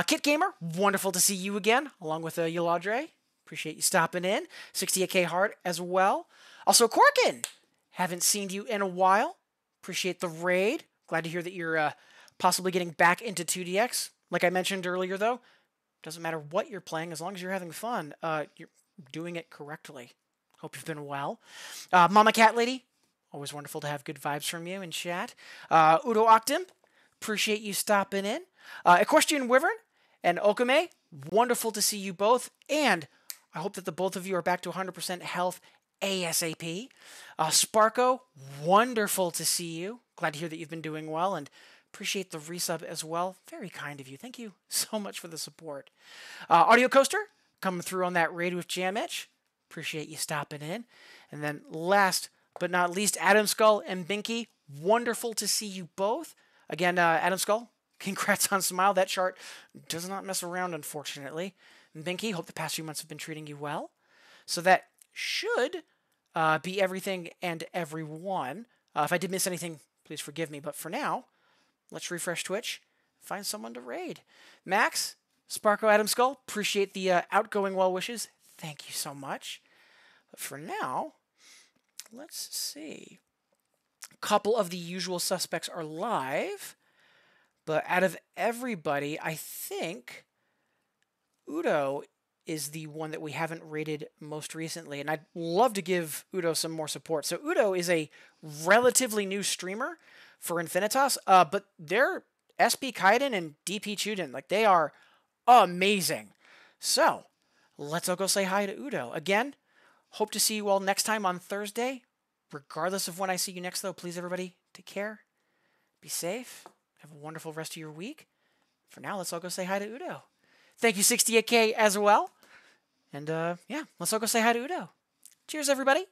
Kit Gamer, wonderful to see you again, along with Yoladre. Appreciate you stopping in. 68K Heart as well. Also, Corkin, haven't seen you in a while. Appreciate the raid. Glad to hear that you're possibly getting back into 2DX. Like I mentioned earlier, though, doesn't matter what you're playing, as long as you're having fun, you're doing it correctly. Hope you've been well. Mama Cat Lady, always wonderful to have good vibes from you in chat. Udo Octim, appreciate you stopping in. Equestrian Wyvern and Okame, wonderful to see you both, and I hope that the both of you are back to 100% health ASAP. Sparko, wonderful to see you. Glad to hear that you've been doing well, and appreciate the resub as well. Very kind of you. Thank you so much for the support. Audio Coaster, coming through on that raid with Jamich. Appreciate you stopping in. And then last but not least, Adam Skull and Binky, wonderful to see you both. Again, Adam Skull, congrats on Smile. That chart does not mess around, unfortunately. And Binky, hope the past few months have been treating you well. So that should be everything and everyone. If I did miss anything, please forgive me. But for now, let's refresh Twitch, find someone to raid. Max, Sparko, Adam Skull, appreciate the outgoing well wishes. Thank you so much. But for now, let's see. A couple of the usual suspects are live. But out of everybody, I think Udo is the one that we haven't rated most recently. And I'd love to give Udo some more support. So Udo is a relatively new streamer for Infinitas, but they're SP Kaiden and DP Chuden. Like, they are amazing. So let's all go say hi to Udo. Again, hope to see you all next time on Thursday. Regardless of when I see you next, though, please, everybody, take care. Be safe. Have a wonderful rest of your week. For now, let's all go say hi to Udo. Thank you, 68K, as well. And, yeah, let's all go say hi to Udo. Cheers, everybody.